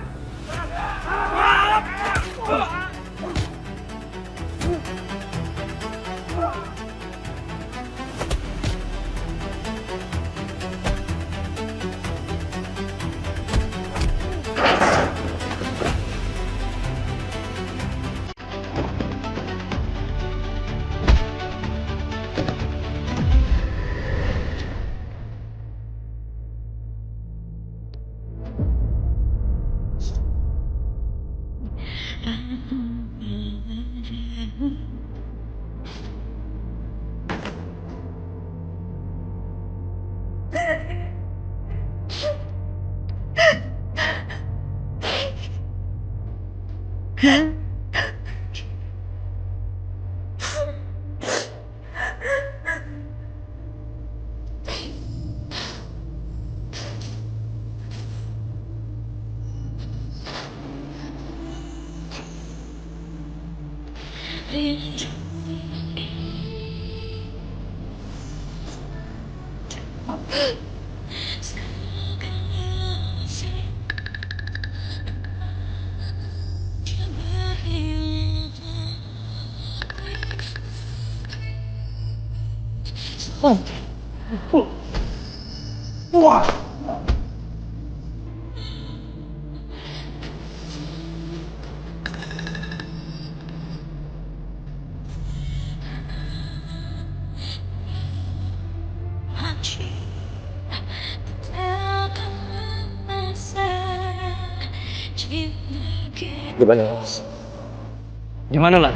S6: Wah.
S2: Gimana?
S4: Gimana lah?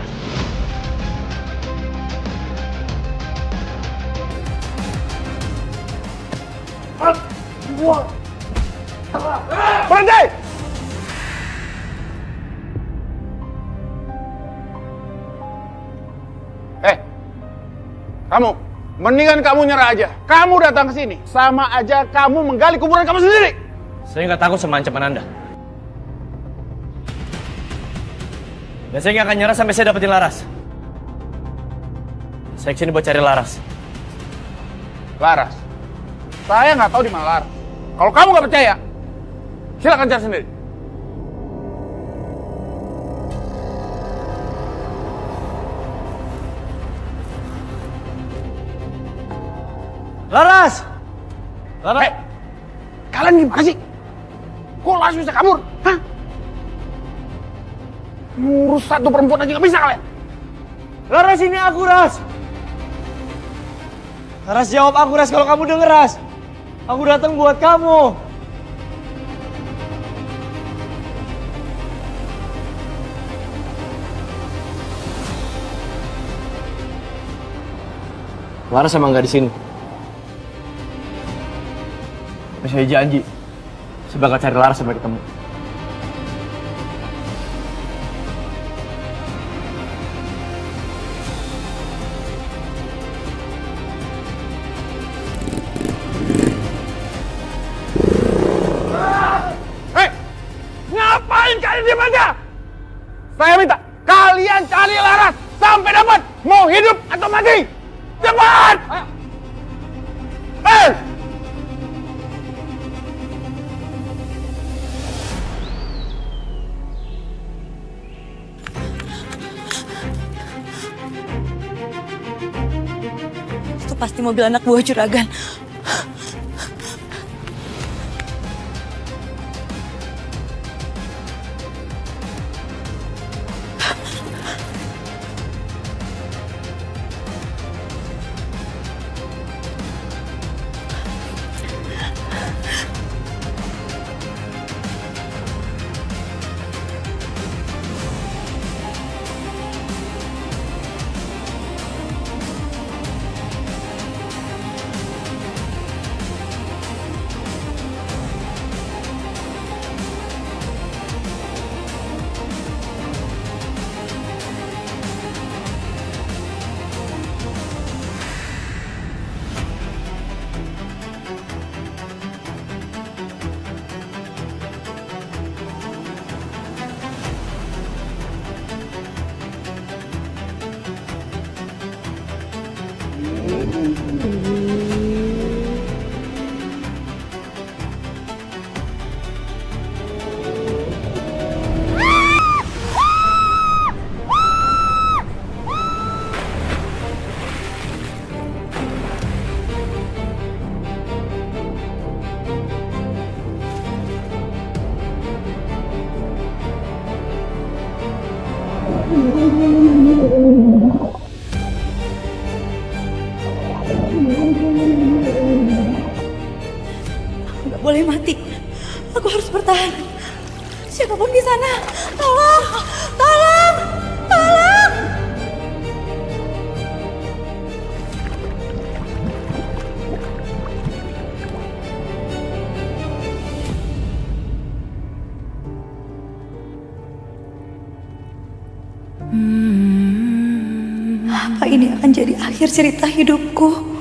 S6: Berhenti! Kamu, mendingan kamu nyerah aja. Kamu datang ke sini, sama aja kamu menggali kuburan kamu sendiri.
S4: Saya nggak takut sama ancaman Anda. Dan saya nggak akan nyerah sampai saya dapetin Laras. Saya kesini buat cari Laras.
S6: Laras, saya nggak tahu di mana Laras. Kalau kamu nggak percaya, silakan cari sendiri.
S4: Laras! Laras!
S6: Hey, kalian gimana sih? Kok Laras bisa kabur? Hah? Ngurus satu perempuan aja nggak bisa kalian?
S4: Laras, ini aku, Ras! Ras, jawab aku, Ras, kalau kamu denger, Ras. Aku datang buat kamu. Laras emang nggak di sini. Tapi saya janji, saya bakal cari Laras sampai ketemu.
S6: Ngapain kalian diam aja? Saya minta kalian cari Laras sampai dapat, mau hidup atau mati. Cepat!
S8: Itu pasti mobil anak buah juragan.
S1: Aku gak boleh mati. Aku harus bertahan. Siapapun di sana, tolong, tolong, tolong. Apa ini akan jadi akhir cerita hidupku?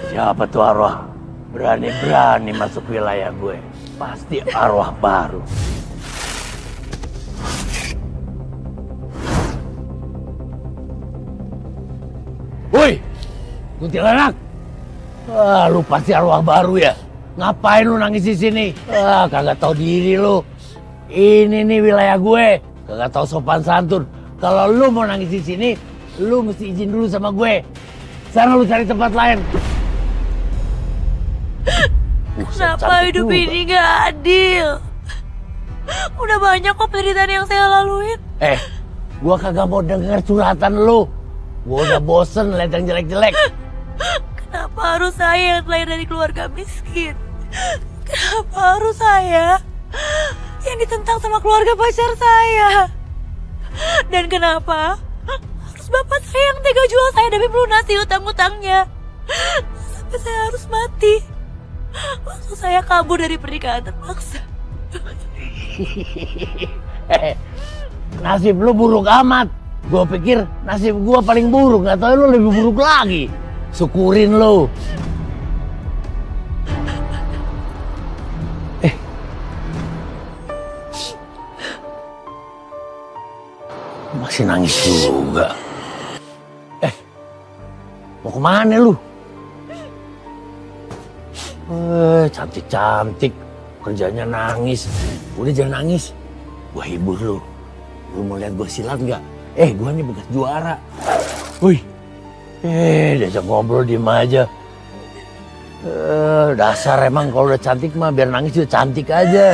S14: Siapa tuh arwah? Berani-berani masuk wilayah gue. Pasti arwah baru. Woi, kuntilanak! Lu pasti arwah baru ya? Ngapain lu nangis di sini? Kagak tahu diri lu. Ini nih wilayah gue. Kagak tahu sopan santun. Kalau lu mau nangis di sini, lu mesti izin dulu sama gue. Sana lu cari tempat lain.
S15: Kenapa hidup ini gak adil? Udah banyak kok penderitaan yang saya laluin.
S14: Gua kagak mau denger curhatan lu. Gua udah bosen liat yang jelek-jelek.
S15: Kenapa harus saya yang lahir dari keluarga miskin? Kenapa harus saya yang ditentang sama keluarga pacar saya? Dan kenapa harus bapak saya yang tega jual saya demi melunasi utang-utangnya? Sampai saya harus mati waktu saya kabur dari pernikahan terpaksa.
S14: Nasib lu buruk amat. Gua pikir nasib gua paling buruk, nggak tahu lu lebih buruk lagi. Syukurin lu. Masih nangis juga. Mau kemana lu? Cantik-cantik, kerjanya nangis. Udah jangan nangis. Gua hibur lu. Lu mau lihat gua silat nggak? Gua nih bekas juara. Wih, diajak ngobrol diem aja. Dasar emang kalau udah cantik mah biar nangis juga cantik aja.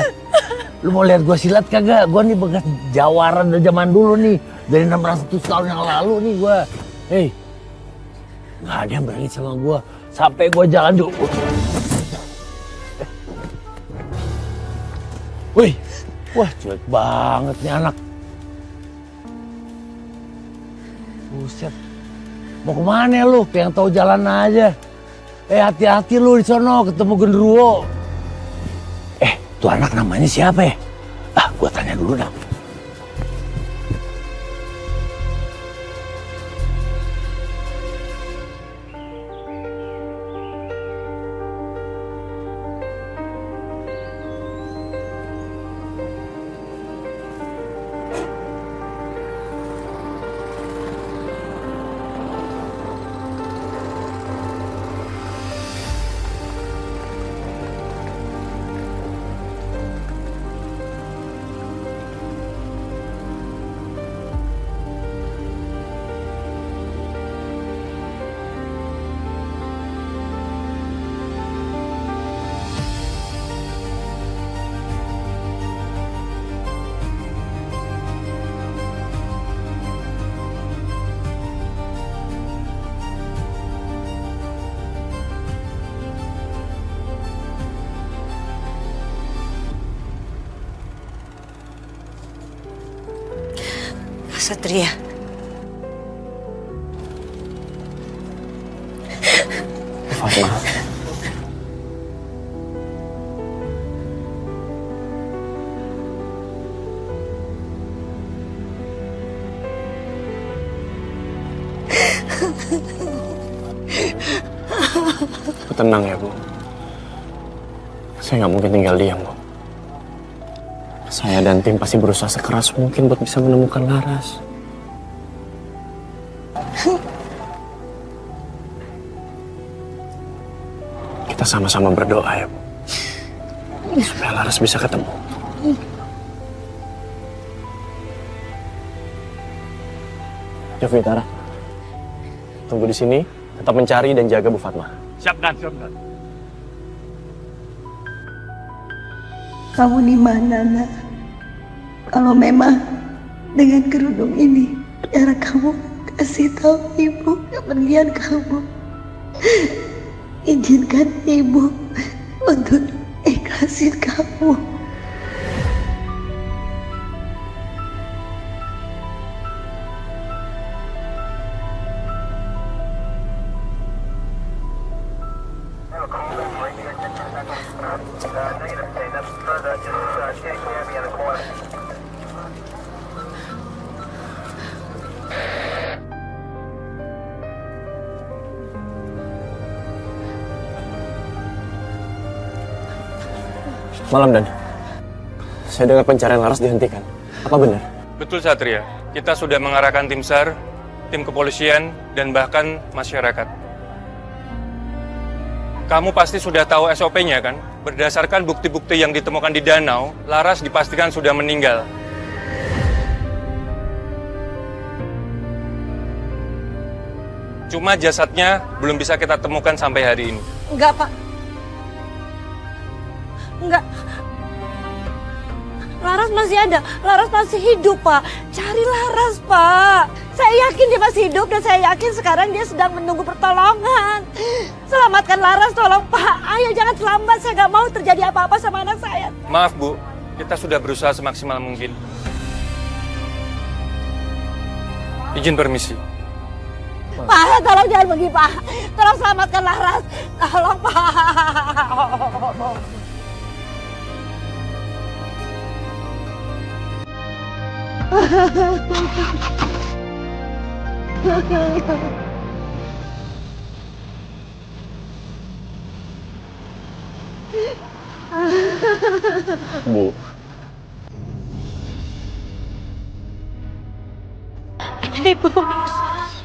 S14: Lu mau lihat gua silat kagak? Gua nih bekas jawara dari zaman dulu nih. Dari 600 tahun yang lalu nih gua. Nggak ada yang berani sama gua. Sampai gua jalan dulu. Wih, wah cuek banget nih anak. Buset, mau kemana lu? Pengen tahu jalan aja. Hati-hati lu di sono ketemu genderuwo. Tuh anak namanya siapa ya? Gua tanya dulu dah.
S10: Satria.
S3: Fatma. Bu, tenang ya, Bu. Saya nggak mungkin tinggal diam, Bu. Saya dan tim pasti berusaha sekeras mungkin buat bisa menemukan Laras. Kita sama-sama berdoa ya, Bu. Supaya Laras bisa ketemu. Jovi, Tara. Tunggu di sini, tetap mencari dan jaga Bu Fatma.
S14: Siap, Dan. Siap, Dan.
S16: Kamu di mana, Nak? Kalau memang dengan kerudung ini, cara kamu kasih tahu Ibu kepergian kamu. Izinkan Ibu untuk ikhlasin kamu.
S3: Malam, Dan. Saya dengar pencarian Laras dihentikan. Apa benar?
S17: Betul, Satria. Kita sudah mengarahkan tim SAR, tim kepolisian, dan bahkan masyarakat. Kamu pasti sudah tahu SOP-nya, kan? Berdasarkan bukti-bukti yang ditemukan di danau, Laras dipastikan sudah meninggal. Cuma jasadnya belum bisa kita temukan sampai hari ini.
S10: Enggak, Pak. Enggak. Laras masih ada. Laras masih hidup, Pak. Cari Laras, Pak. Saya yakin dia masih hidup dan saya yakin sekarang dia sedang menunggu pertolongan. Selamatkan Laras, tolong, Pak. Ayo jangan terlambat. Saya nggak mau terjadi apa-apa sama anak saya.
S17: Maaf, Bu. Kita sudah berusaha semaksimal mungkin. Izin permisi.
S10: Pak, tolong jangan pergi, Pak. Tolong selamatkan Laras. Tolong, Pak.
S3: Bu.
S10: Ibu.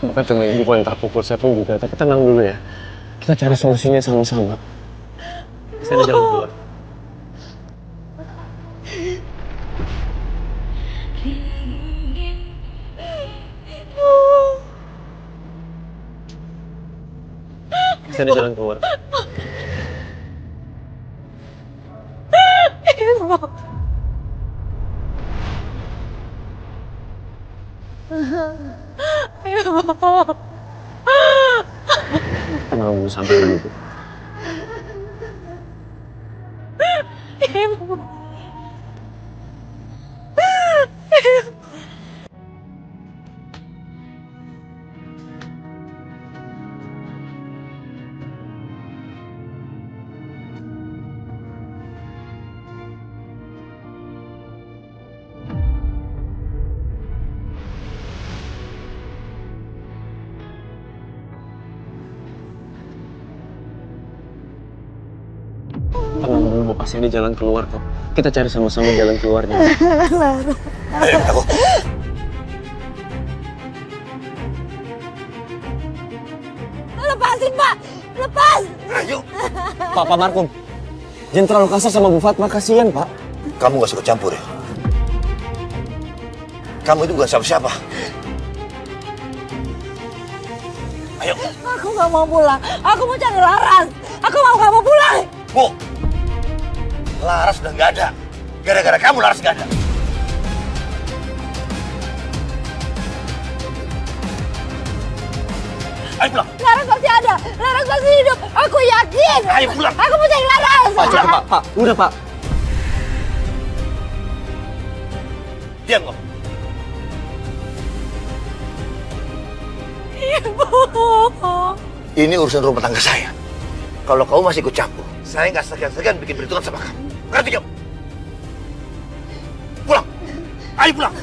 S3: Bukan tengah ibu yang tak pukul, saya pun juga. Tapi tenang dulu ya. Kita cari solusinya sama-sama. Saya jalan keluar. Saya jalan keluar. Tenang dulu, sampai dulu.
S10: Ibu.
S3: Tenang dulu, Bu. Pasti ada jalan keluar kok. Kita cari sama-sama jalan keluarnya.
S7: Ayo, aku.
S10: Lepasin, Pak. Lepas.
S7: Ayo.
S3: Pak Markum. Jangan terlalu kasar sama Bu Fatma, kasihan, Pak.
S7: Kamu gak suka campur ya? Kamu itu bukan siapa-siapa. Ayo.
S10: Aku nggak mau pulang. Aku mau cari Laras. Aku mau kamu pulang.
S7: Bu, Laras udah nggak ada. Gara-gara kamu Laras nggak ada. Ayo pulang.
S10: Laras masih ada. Laras masih hidup. Aku yakin.
S7: Ayo pulang.
S10: Aku mau cari Laras.
S3: Pak, cukup, Pak. Pak, udah, Pak.
S7: Diam kok.
S15: Ibu.
S7: Ini urusan rumah tangga saya. Kalau kamu masih ikut campur, saya nggak segan-segan bikin perhitungan sama kamu. Ngerti kamu? Pulang! Ayo pulang!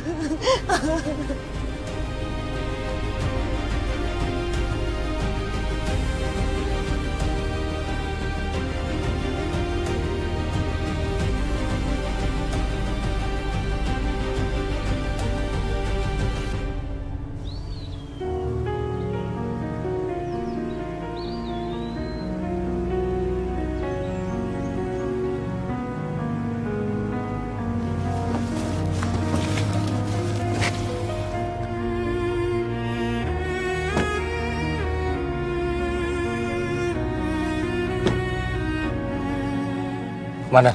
S17: Komandan.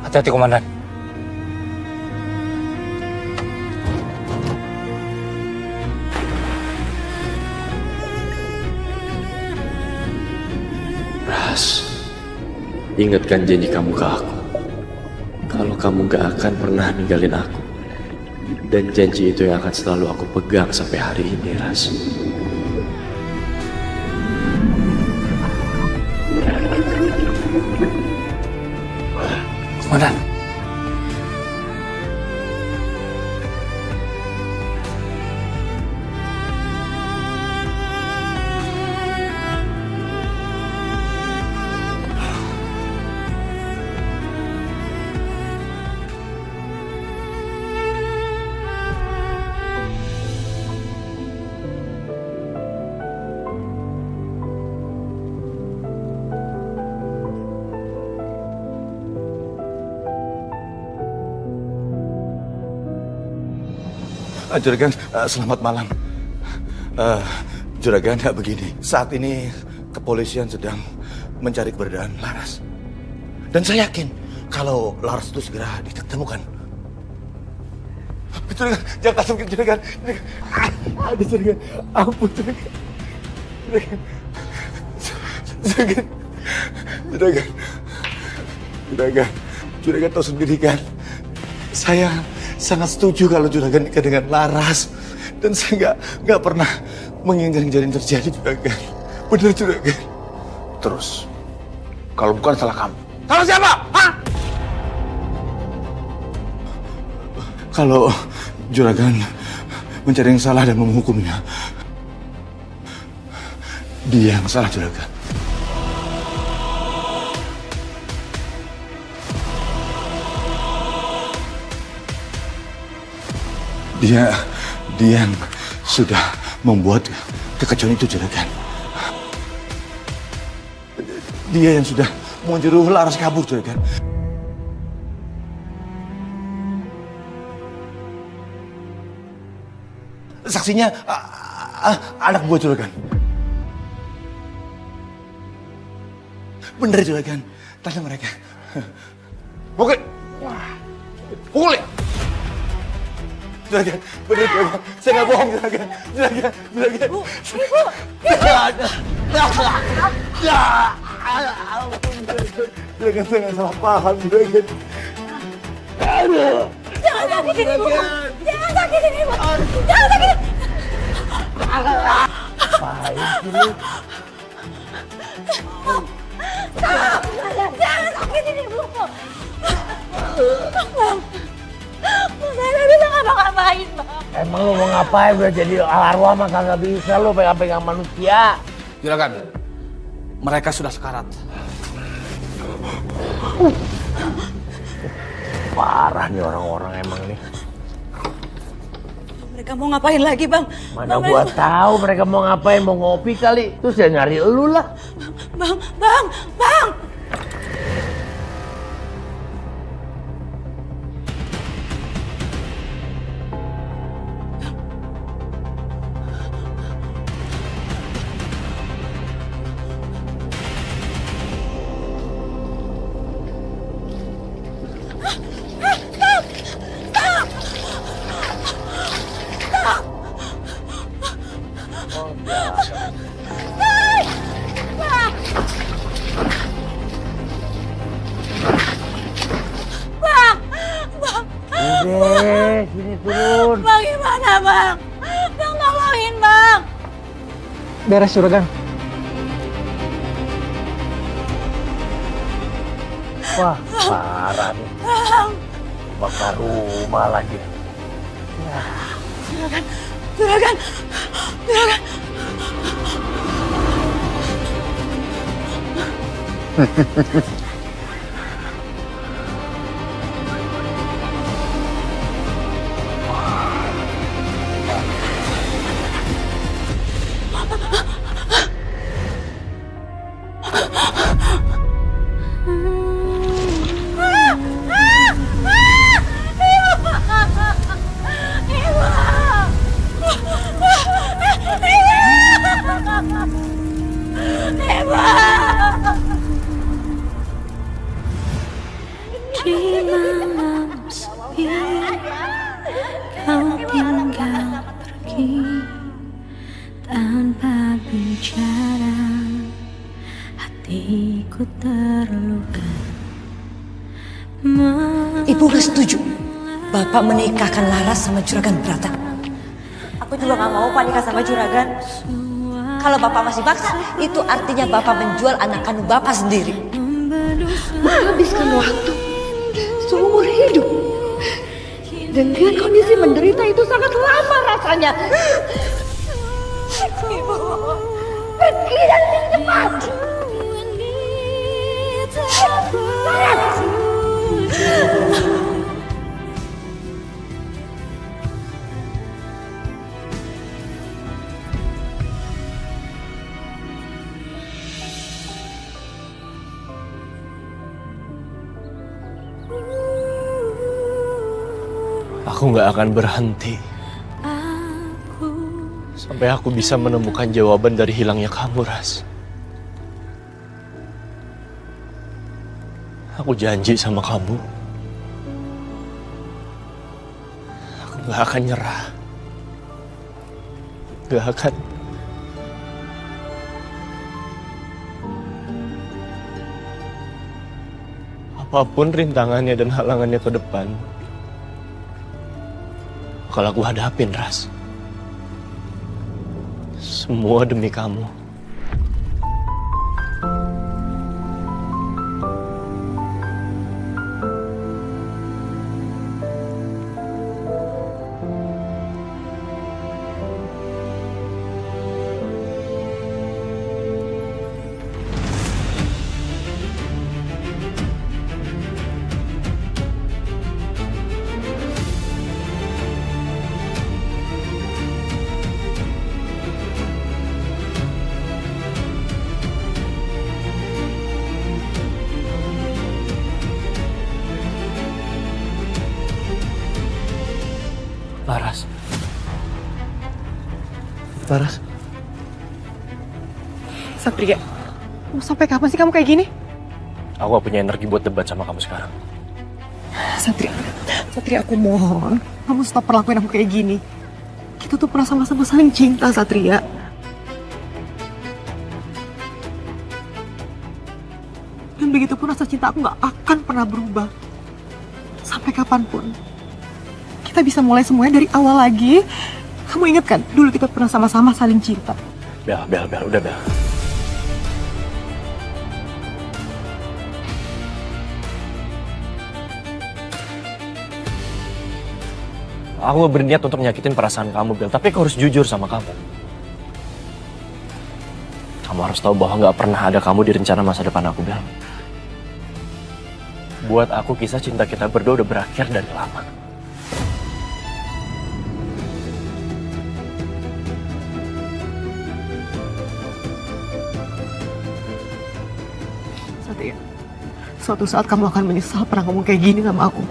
S17: Hati-hati, Komandan.
S3: Ras, ingatkan janji kamu ke aku. Kalau kamu gak akan pernah ninggalin aku. Dan janji itu yang akan selalu aku pegang sampai hari ini, Ras.
S17: Komandan.
S7: Juragan, selamat malam. Juragan, begini. Saat ini kepolisian sedang mencari keberadaan Laras. Dan saya yakin kalau Laras itu segera ditemukan. Juragan, jangan langsung ke Juragan. Aduh, Juragan. Ampun, Juragan. Juragan. Juragan. Juragan. Juragan tahu sendiri kan. Saya sangat setuju kalau Juragan nikah dengan Laras. Dan saya nggak pernah menginginkan kejadian terjadi, Juragan. Benar, Juragan.
S6: Terus, kalau bukan salah kamu,
S7: Salah siapa? Hah? Kalau Juragan mencari yang salah dan menghukumnya, dia yang salah, Juragan. Dia yang sudah membuat kekacauan itu, Juragan. Dia yang sudah menyuruh Laras kabur, Juragan. Saksinya anak buah, Juragan. Bener, Juragan. Tanya mereka. Pukul! Pukul ya! Juragan, bener, Juragan. Saya nggak bohong, Juragan. Juragan. Ibu! Juragan, saya nggak salah paham, Juragan. Aduh!
S15: Jangan sakitin ibu! Jangan sakitin ibu! Jangan sakitin!
S14: Apaan sih lu?
S15: Jangan sakitin ibu! Saya nggak bisa ngapa-ngapain, Bang.
S14: Emang lu mau ngapain? Udah jadi arwah mah kagak bisa lu pegang-pegang manusia.
S6: Juragan, mereka sudah sekarat.
S14: Parah nih orang-orang emang nih.
S15: Mereka mau ngapain lagi, Bang?
S14: Mana gua tahu mereka mau ngapain, mau ngopi kali. Terus ya nyari elu lah.
S15: Bang!
S4: Beres juragan.
S14: Wah, parah nih. Bakar rumah lagi.
S15: Juragan, juragan, juragan.
S13: Di malam sepi, kau tinggal pergi tanpa bicara, hatiku terluka.
S10: Ibu gak setuju Bapak menikahkan Laras sama Juragan Brata.
S11: Aku juga gak mau Pak nikah sama Juragan.
S10: Kalau Bapak masih paksa, itu artinya Bapak menjual anak kandung Bapak sendiri.
S16: Menghabiskan waktu seumur hidup dengan kondisi menderita itu sangat lama rasanya.
S15: Ibu,
S16: pergi dari sini cepat.
S3: Aku nggak akan berhenti sampai aku bisa menemukan jawaban dari hilangnya kamu, Ras. Aku janji sama kamu, aku nggak akan nyerah, nggak akan. Apapun rintangannya dan halangannya ke depan, kalau aku hadapin, Ras. Semua demi kamu. Laras. Laras.
S11: Satria, mau sampai kapan sih kamu kayak gini?
S3: Aku gak punya energi buat debat sama kamu sekarang.
S11: Satria aku mohon, kamu stop perlakuin aku kayak gini. Kita tuh pernah sama-sama saling cinta, Satria. Dan begitu pun rasa cinta aku gak akan pernah berubah. Sampai kapanpun. Kita bisa mulai semuanya dari awal lagi. Kamu ingat kan, dulu kita pernah sama-sama saling cinta.
S3: Bel, udah Bel. Aku gak berniat untuk nyakitin perasaan kamu, Bel. Tapi aku harus jujur sama kamu. Kamu harus tahu bahwa gak pernah ada kamu di rencana masa depan aku, Bel. Buat aku, kisah cinta kita berdua udah berakhir dari lama.
S11: Satria, suatu saat kamu akan menyesal pernah ngomong kayak gini sama aku.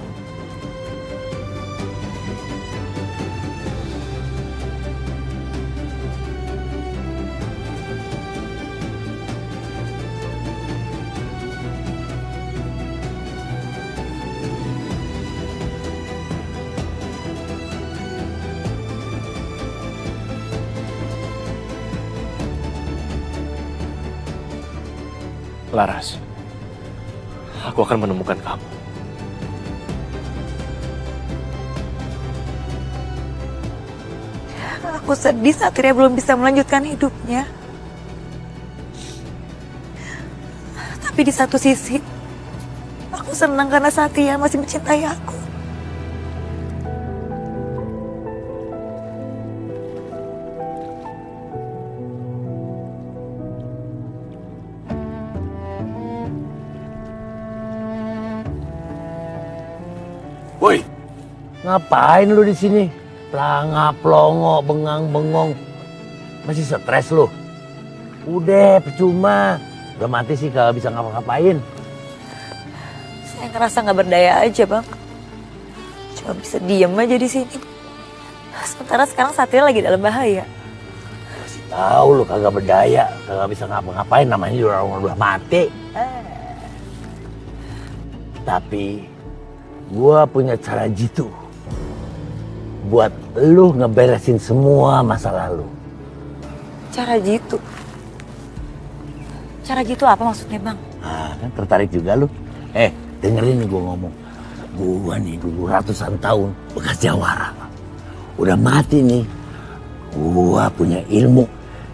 S3: Laras, aku akan menemukan kamu.
S11: Aku sedih Satria belum bisa melanjutkan hidupnya.
S15: Tapi di satu sisi, aku senang karena Satria masih mencintai aku.
S14: Woi, ngapain lu di sini? Pelanga, pelongo, bengang, bengong. Masih stres lu? Udah, percuma. Udah mati sih gak bisa ngapa-ngapain.
S15: Saya ngerasa nggak berdaya aja, Bang. Cuma bisa diem aja di sini. Sementara sekarang Satria lagi dalam bahaya.
S14: Tahu lu kagak berdaya, kagak bisa ngapa-ngapain, namanya juga orang udah mati. Tapi gua punya cara jitu buat lu ngeberesin semua masa lalu.
S15: Cara jitu? Cara jitu apa maksudnya, Bang?
S14: Ah, kan tertarik juga lu. Dengerin nih gua ngomong. Gua nih dulu ratusan tahun bekas jawara. Udah mati nih. Gua punya ilmu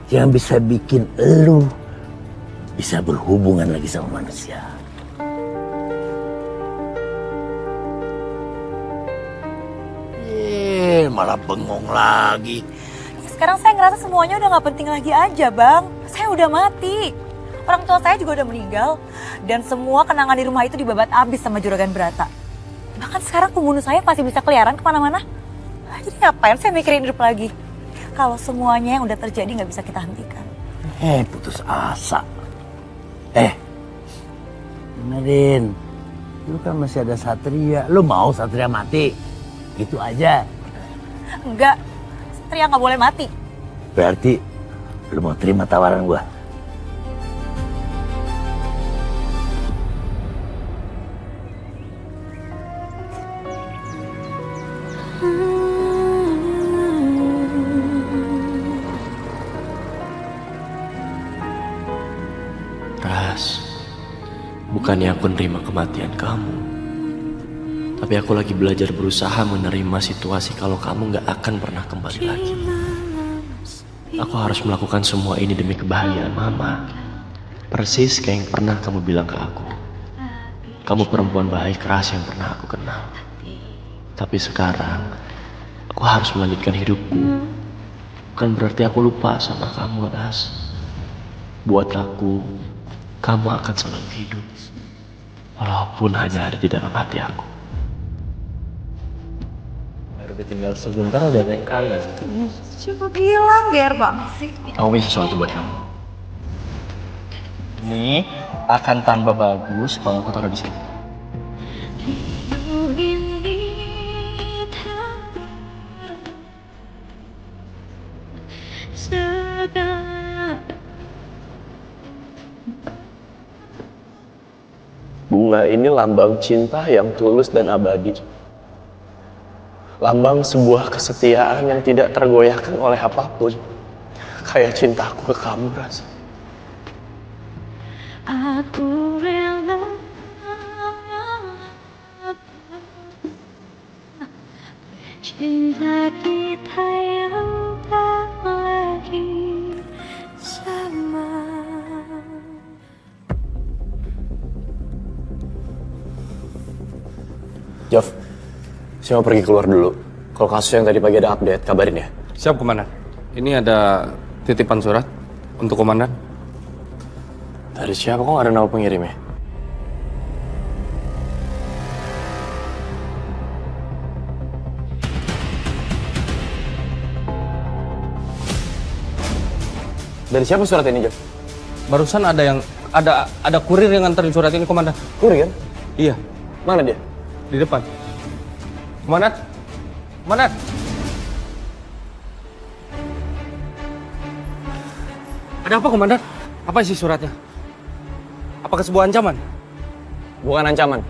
S14: yang bisa bikin lu bisa berhubungan lagi sama manusia. Malah bengong lagi.
S15: Sekarang saya ngerasa semuanya udah gak penting lagi aja, Bang. Saya udah mati. Orang tua saya juga udah meninggal. Dan semua kenangan di rumah itu dibabat abis sama Juragan Brata. Bahkan sekarang pembunuh saya masih bisa keliaran kemana-mana. Jadi ngapain saya mikirin hidup lagi? Kalau semuanya yang udah terjadi gak bisa kita hentikan.
S14: Putus asa. Benerin. Lu kan masih ada Satria. Lu mau Satria mati? Gitu aja.
S15: Enggak, Satria nggak boleh mati.
S14: Berarti lu mau terima tawaran gua?
S3: Ras, bukannya aku nerima kematian kamu. Tapi aku lagi belajar berusaha menerima situasi kalau kamu gak akan pernah kembali lagi. Aku harus melakukan semua ini demi kebahagiaan Mama. Persis kayak yang pernah kamu bilang ke aku. Kamu perempuan baik keras yang pernah aku kenal. Tapi sekarang, aku harus melanjutkan hidupku. Bukan berarti aku lupa sama kamu, Ras. Buat aku, kamu akan selalu hidup. Walaupun hanya ada di dalam hati aku. Udah tinggal sebentar udah ada yang kangen.
S8: Coba bilang, ger banget sih.
S2: Aku punya sesuatu buat kamu. Ini akan tambah bagus kalau aku taruh di sini. Bunga ini lambang cinta yang tulus dan abadi. Lambang sebuah kesetiaan yang tidak tergoyahkan oleh apapun. Kayak cintaku ke kamu, Ras.
S13: Aku rela cinta kita yang tak lagi sama.
S2: Jov, saya mau pergi keluar dulu. Kalau kasus yang tadi pagi ada update, kabarin ya.
S17: Siap, Komandan. Ini ada titipan surat untuk Komandan.
S2: Dari siapa? Kok nggak ada nama pengirimnya? Dari siapa surat ini, Jov?
S17: Barusan ada kurir yang nganterin surat ini, Komandan.
S2: Kurir?
S17: Iya.
S2: Mana dia?
S17: Di depan. Komandan. Komandan. Ada apa, Komandan? Apa isi suratnya? Apakah sebuah ancaman?
S2: Bukan ancaman.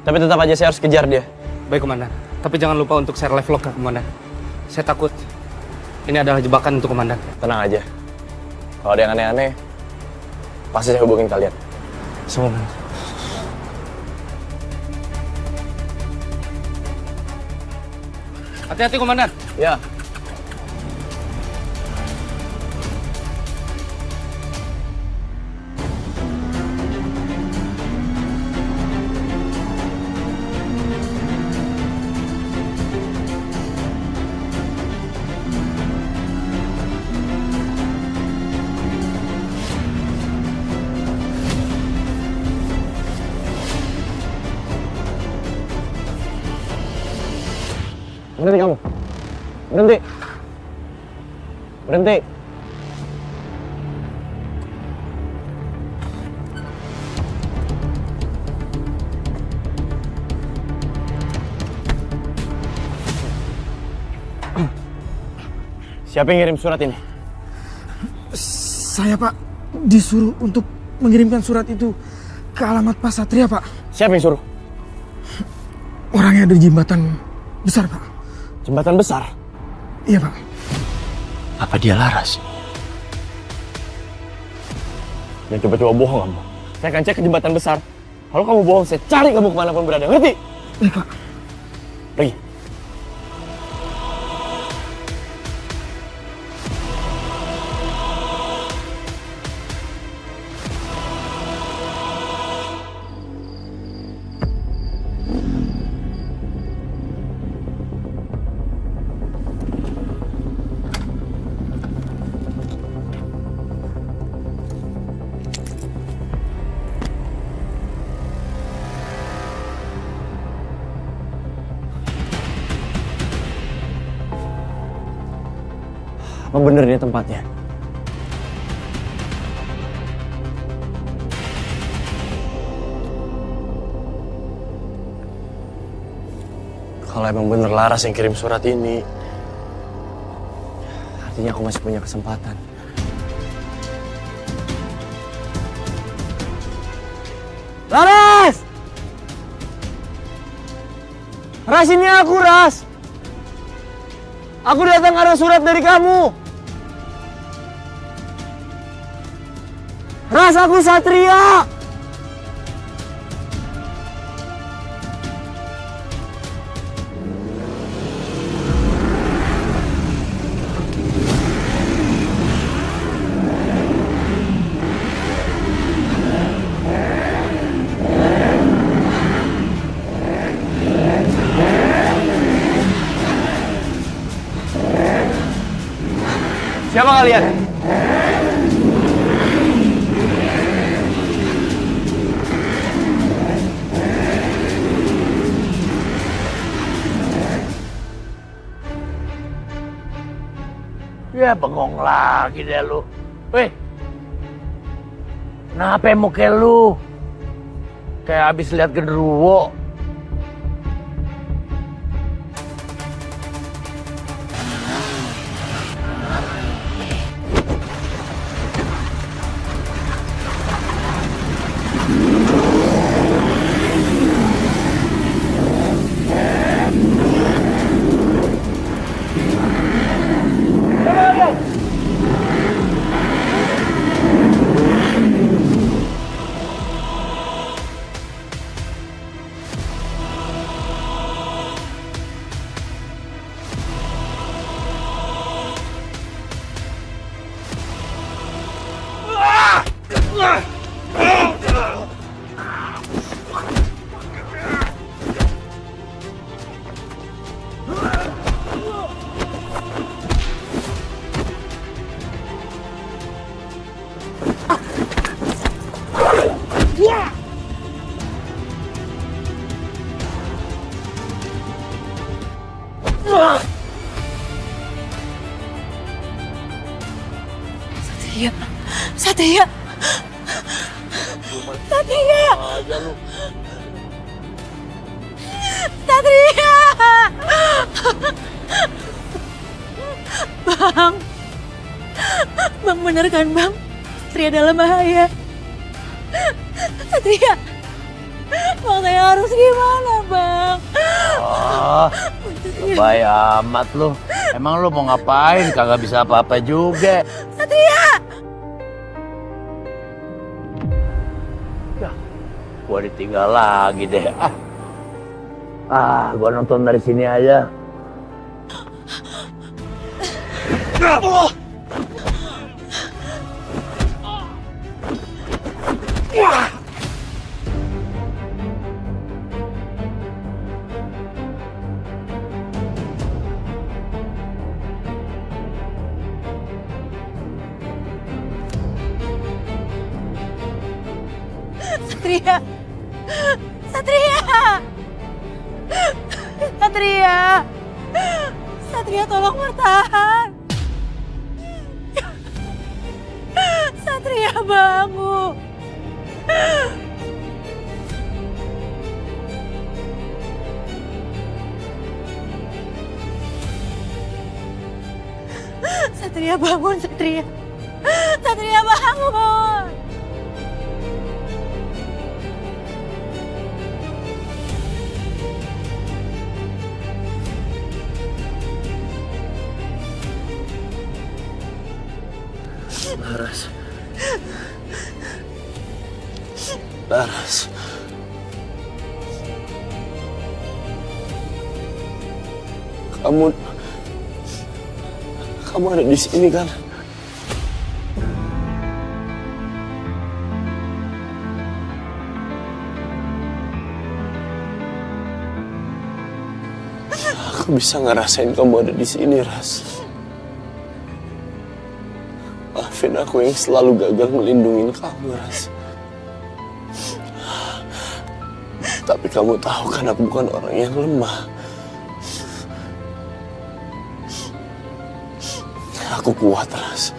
S2: Tapi tetap aja saya harus kejar dia.
S17: Baik, Komandan. Tapi jangan lupa untuk share live log ke Komandan. Saya takut ini adalah jebakan untuk Komandan.
S2: Tenang aja. Kalau ada yang aneh-aneh, pasti saya hubungin kalian.
S17: Semua. Hati-hati, Komandan.
S2: Ya. Berhenti kamu. Berhenti. Berhenti. Siapa yang ngirim surat ini?
S18: Saya, Pak, disuruh untuk mengirimkan surat itu ke alamat Pak Satria, Pak.
S2: Siapa yang suruh?
S18: Orang yang ada di jembatan besar, Pak.
S2: Jembatan besar?
S18: Iya, Pak.
S3: Apa dia Laras?
S2: Jangan coba-coba bohong kamu. Saya akan cek ke jembatan besar. Kalau kamu bohong, saya cari kamu kemanapun berada. Ngerti?
S18: Baik, Pak.
S2: Pergi. Apa bener ini tempatnya? Kalau emang bener Laras yang kirim surat ini, artinya aku masih punya kesempatan. Laras! Ras, ini aku, Ras! Aku datang ada surat dari kamu. Ras, aku Satria. Siapa kalian?
S14: Ya bengong lagi deh lu. Weh, kenapa muka lu kayak habis lihat genderuwo?
S15: Satria, Satria, Satria, Satria, Bang bener kan Bang? Satria dalam bahaya. Satria, Bang saya harus gimana Bang?
S14: Oh, lebay amat lu. Emang lu mau ngapain? Kagak bisa apa-apa juga.
S15: Satria!
S14: Ya, gua ditinggal lagi deh. Gua nonton dari sini aja.
S15: Satria! Satria! Satria! Satria tolong bertahan. Satria bangun. Satria bangun, Satria. Satria bangun.
S3: Laras. Laras. Kamu ada di sini kan? Aku bisa ngerasain kamu ada di sini, Ras. Maafin aku yang selalu gagal melindungi kamu, Ras. Tapi kamu tahu kan aku bukan orang yang lemah. Aku kuat, Ras.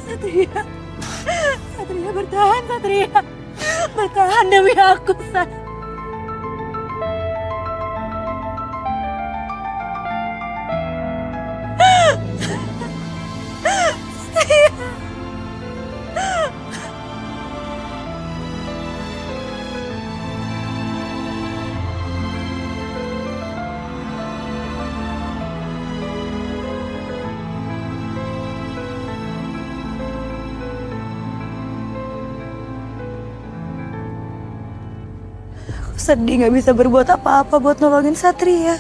S15: Satria. Satria bertahan, Satria. Bertahan demi aku, Satria. Sedih gak bisa berbuat apa-apa buat nolongin Satria.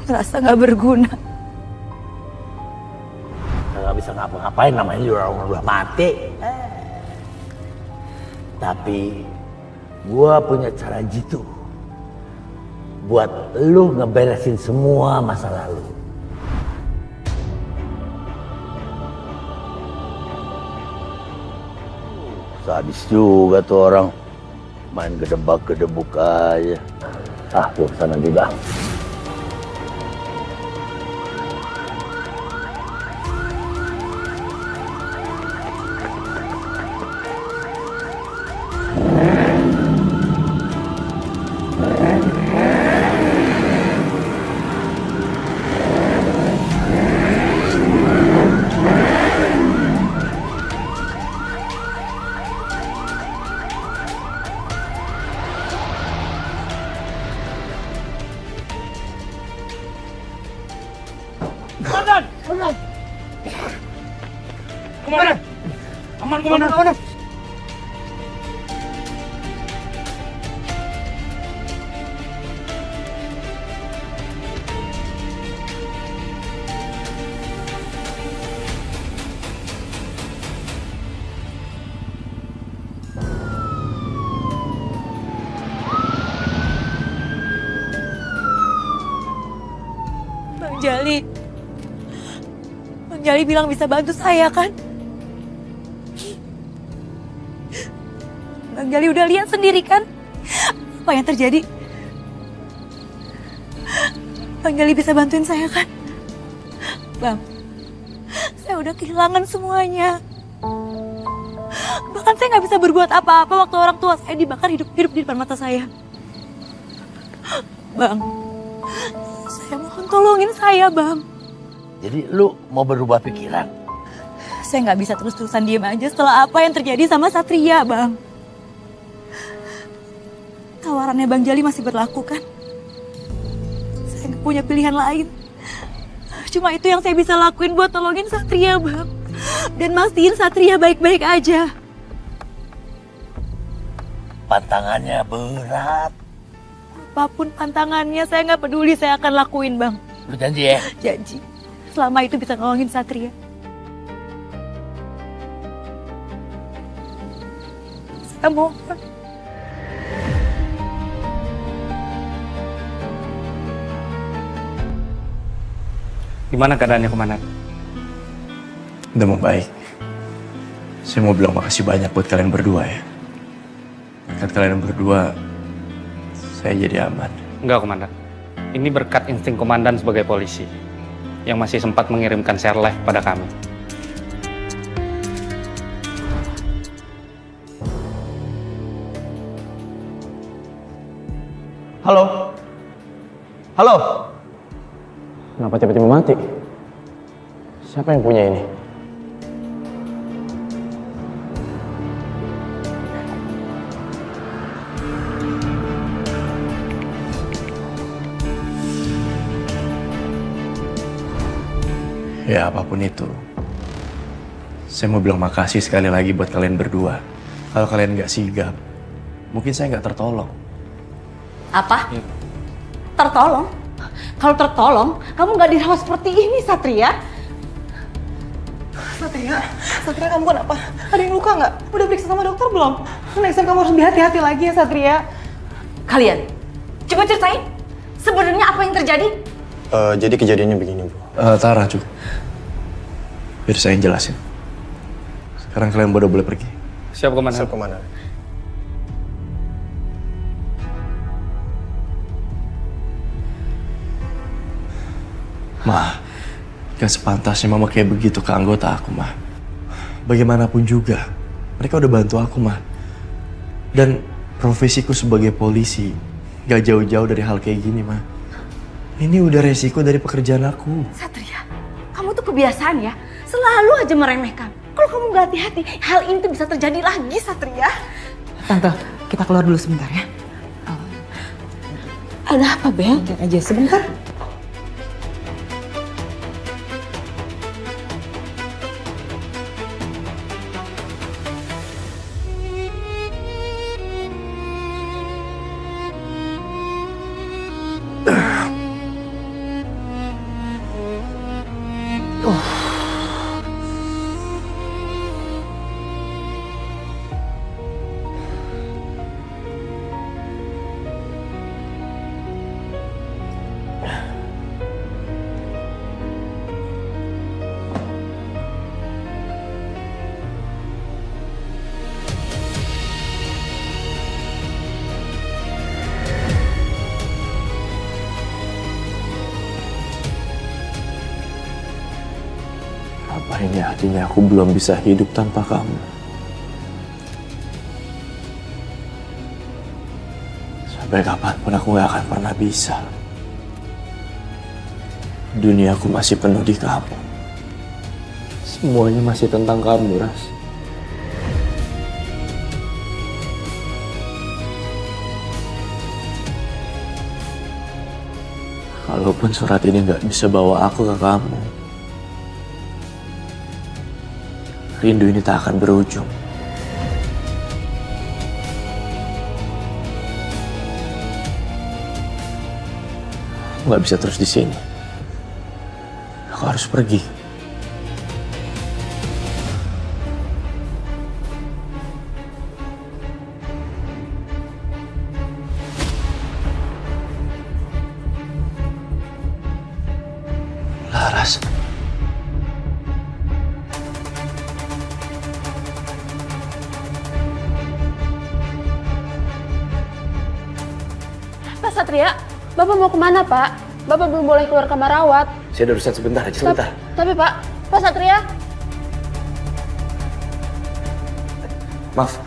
S15: Ngerasa gak berguna.
S14: Gak bisa ngapa-ngapain, namanya juga orang udah mati. Tapi gua punya cara jitu buat lu ngeberesin semua masa lalu. Sadis juga tuh orang. Main gedebak-gedebuk aja. Ah, tuh sana juga.
S9: Komandan.
S15: Bang Jali bilang bisa bantu saya kan? Bang Jali udah lihat sendiri kan apa yang terjadi? Bang Jali bisa bantuin saya kan? Bang, saya udah kehilangan semuanya. Bahkan saya nggak bisa berbuat apa-apa waktu orang tua saya dibakar hidup-hidup di depan mata saya. Bang, saya mohon tolongin saya, Bang.
S14: Jadi lu mau berubah pikiran?
S15: Saya nggak bisa terus-terusan diem aja setelah apa yang terjadi sama Satria, Bang. Tawarannya Bang Jali masih berlaku kan? Saya nggak punya pilihan lain. Cuma itu yang saya bisa lakuin buat tolongin Satria, Bang. Dan mastiin Satria baik-baik aja.
S14: Pantangannya berat.
S15: Apapun pantangannya, saya nggak peduli, saya akan lakuin, Bang.
S14: Lu janji ya?
S15: Janji. Selama itu bisa nolongin Satria. Saya mohon.
S17: Gimana keadaannya, Komandan?
S3: Udah mau baik. Saya mau bilang makasih banyak buat kalian berdua ya. Berkat kalian berdua, saya jadi aman.
S17: Enggak, Komandan. Ini berkat insting Komandan sebagai polisi yang masih sempat mengirimkan share live pada kami.
S3: Halo? Halo? Kenapa tiba-tiba mati? Siapa yang punya ini? Ya apapun itu, saya mau bilang makasih sekali lagi buat kalian berdua. Kalau kalian nggak sigap, mungkin saya nggak tertolong.
S10: Apa? Tertolong? Kalau tertolong, kamu nggak dirawat seperti ini, Satria.
S11: Satria kamu kenapa? Ada yang luka nggak? Udah periksa sama dokter belum? Next time kamu harus berhati-hati lagi ya Satria.
S10: Kalian, coba ceritain. Sebenarnya apa yang terjadi?
S3: Jadi kejadiannya begini, Bu. Tara, cuy. Biar saya yang jelasin. Sekarang kalian boleh pergi.
S17: Siap, Komandan.
S3: Siap, Komandan. Ma, gak sepantasnya mama kayak begitu ke anggota aku, Ma. Bagaimanapun juga, mereka udah bantu aku, Ma. Dan profesiku sebagai polisi gak jauh-jauh dari hal kayak gini, Ma. Ini udah resiko dari pekerjaan aku.
S10: Satria, kamu tuh kebiasaan ya, selalu aja meremehkan. Kalau kamu nggak hati-hati, hal ini tuh bisa terjadi lagi, Satria.
S11: Tante, kita keluar dulu sebentar ya.
S10: Ada apa, Bel?
S11: Lihat aja sebentar.
S3: Apa ini artinya aku belum bisa hidup tanpa kamu? Sampai kapanpun aku gak akan pernah bisa. Duniaku masih penuh di kamu. Semuanya masih tentang kamu, Ras. Kalaupun surat ini gak bisa bawa aku ke kamu, rindu ini tak akan berujung. Aku nggak bisa terus di sini. Aku harus pergi. Laras.
S12: Pak Satria, Bapak mau kemana, Pak? Bapak belum boleh keluar kamar rawat.
S3: Saya ada urusan sebentar aja, sebentar.
S12: Tapi Pak Satria.
S3: Maaf.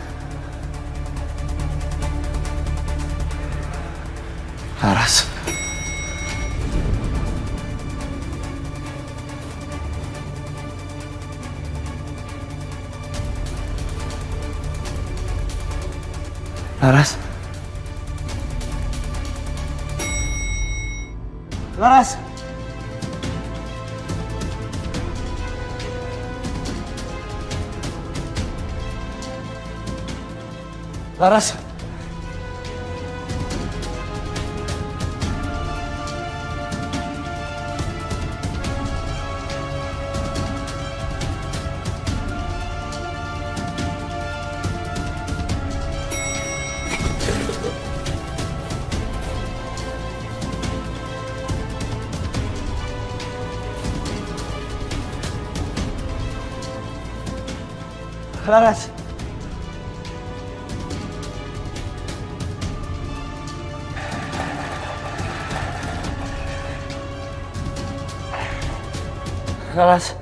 S3: Laras. Laras. Laras. Laras. Laras.
S2: Laras.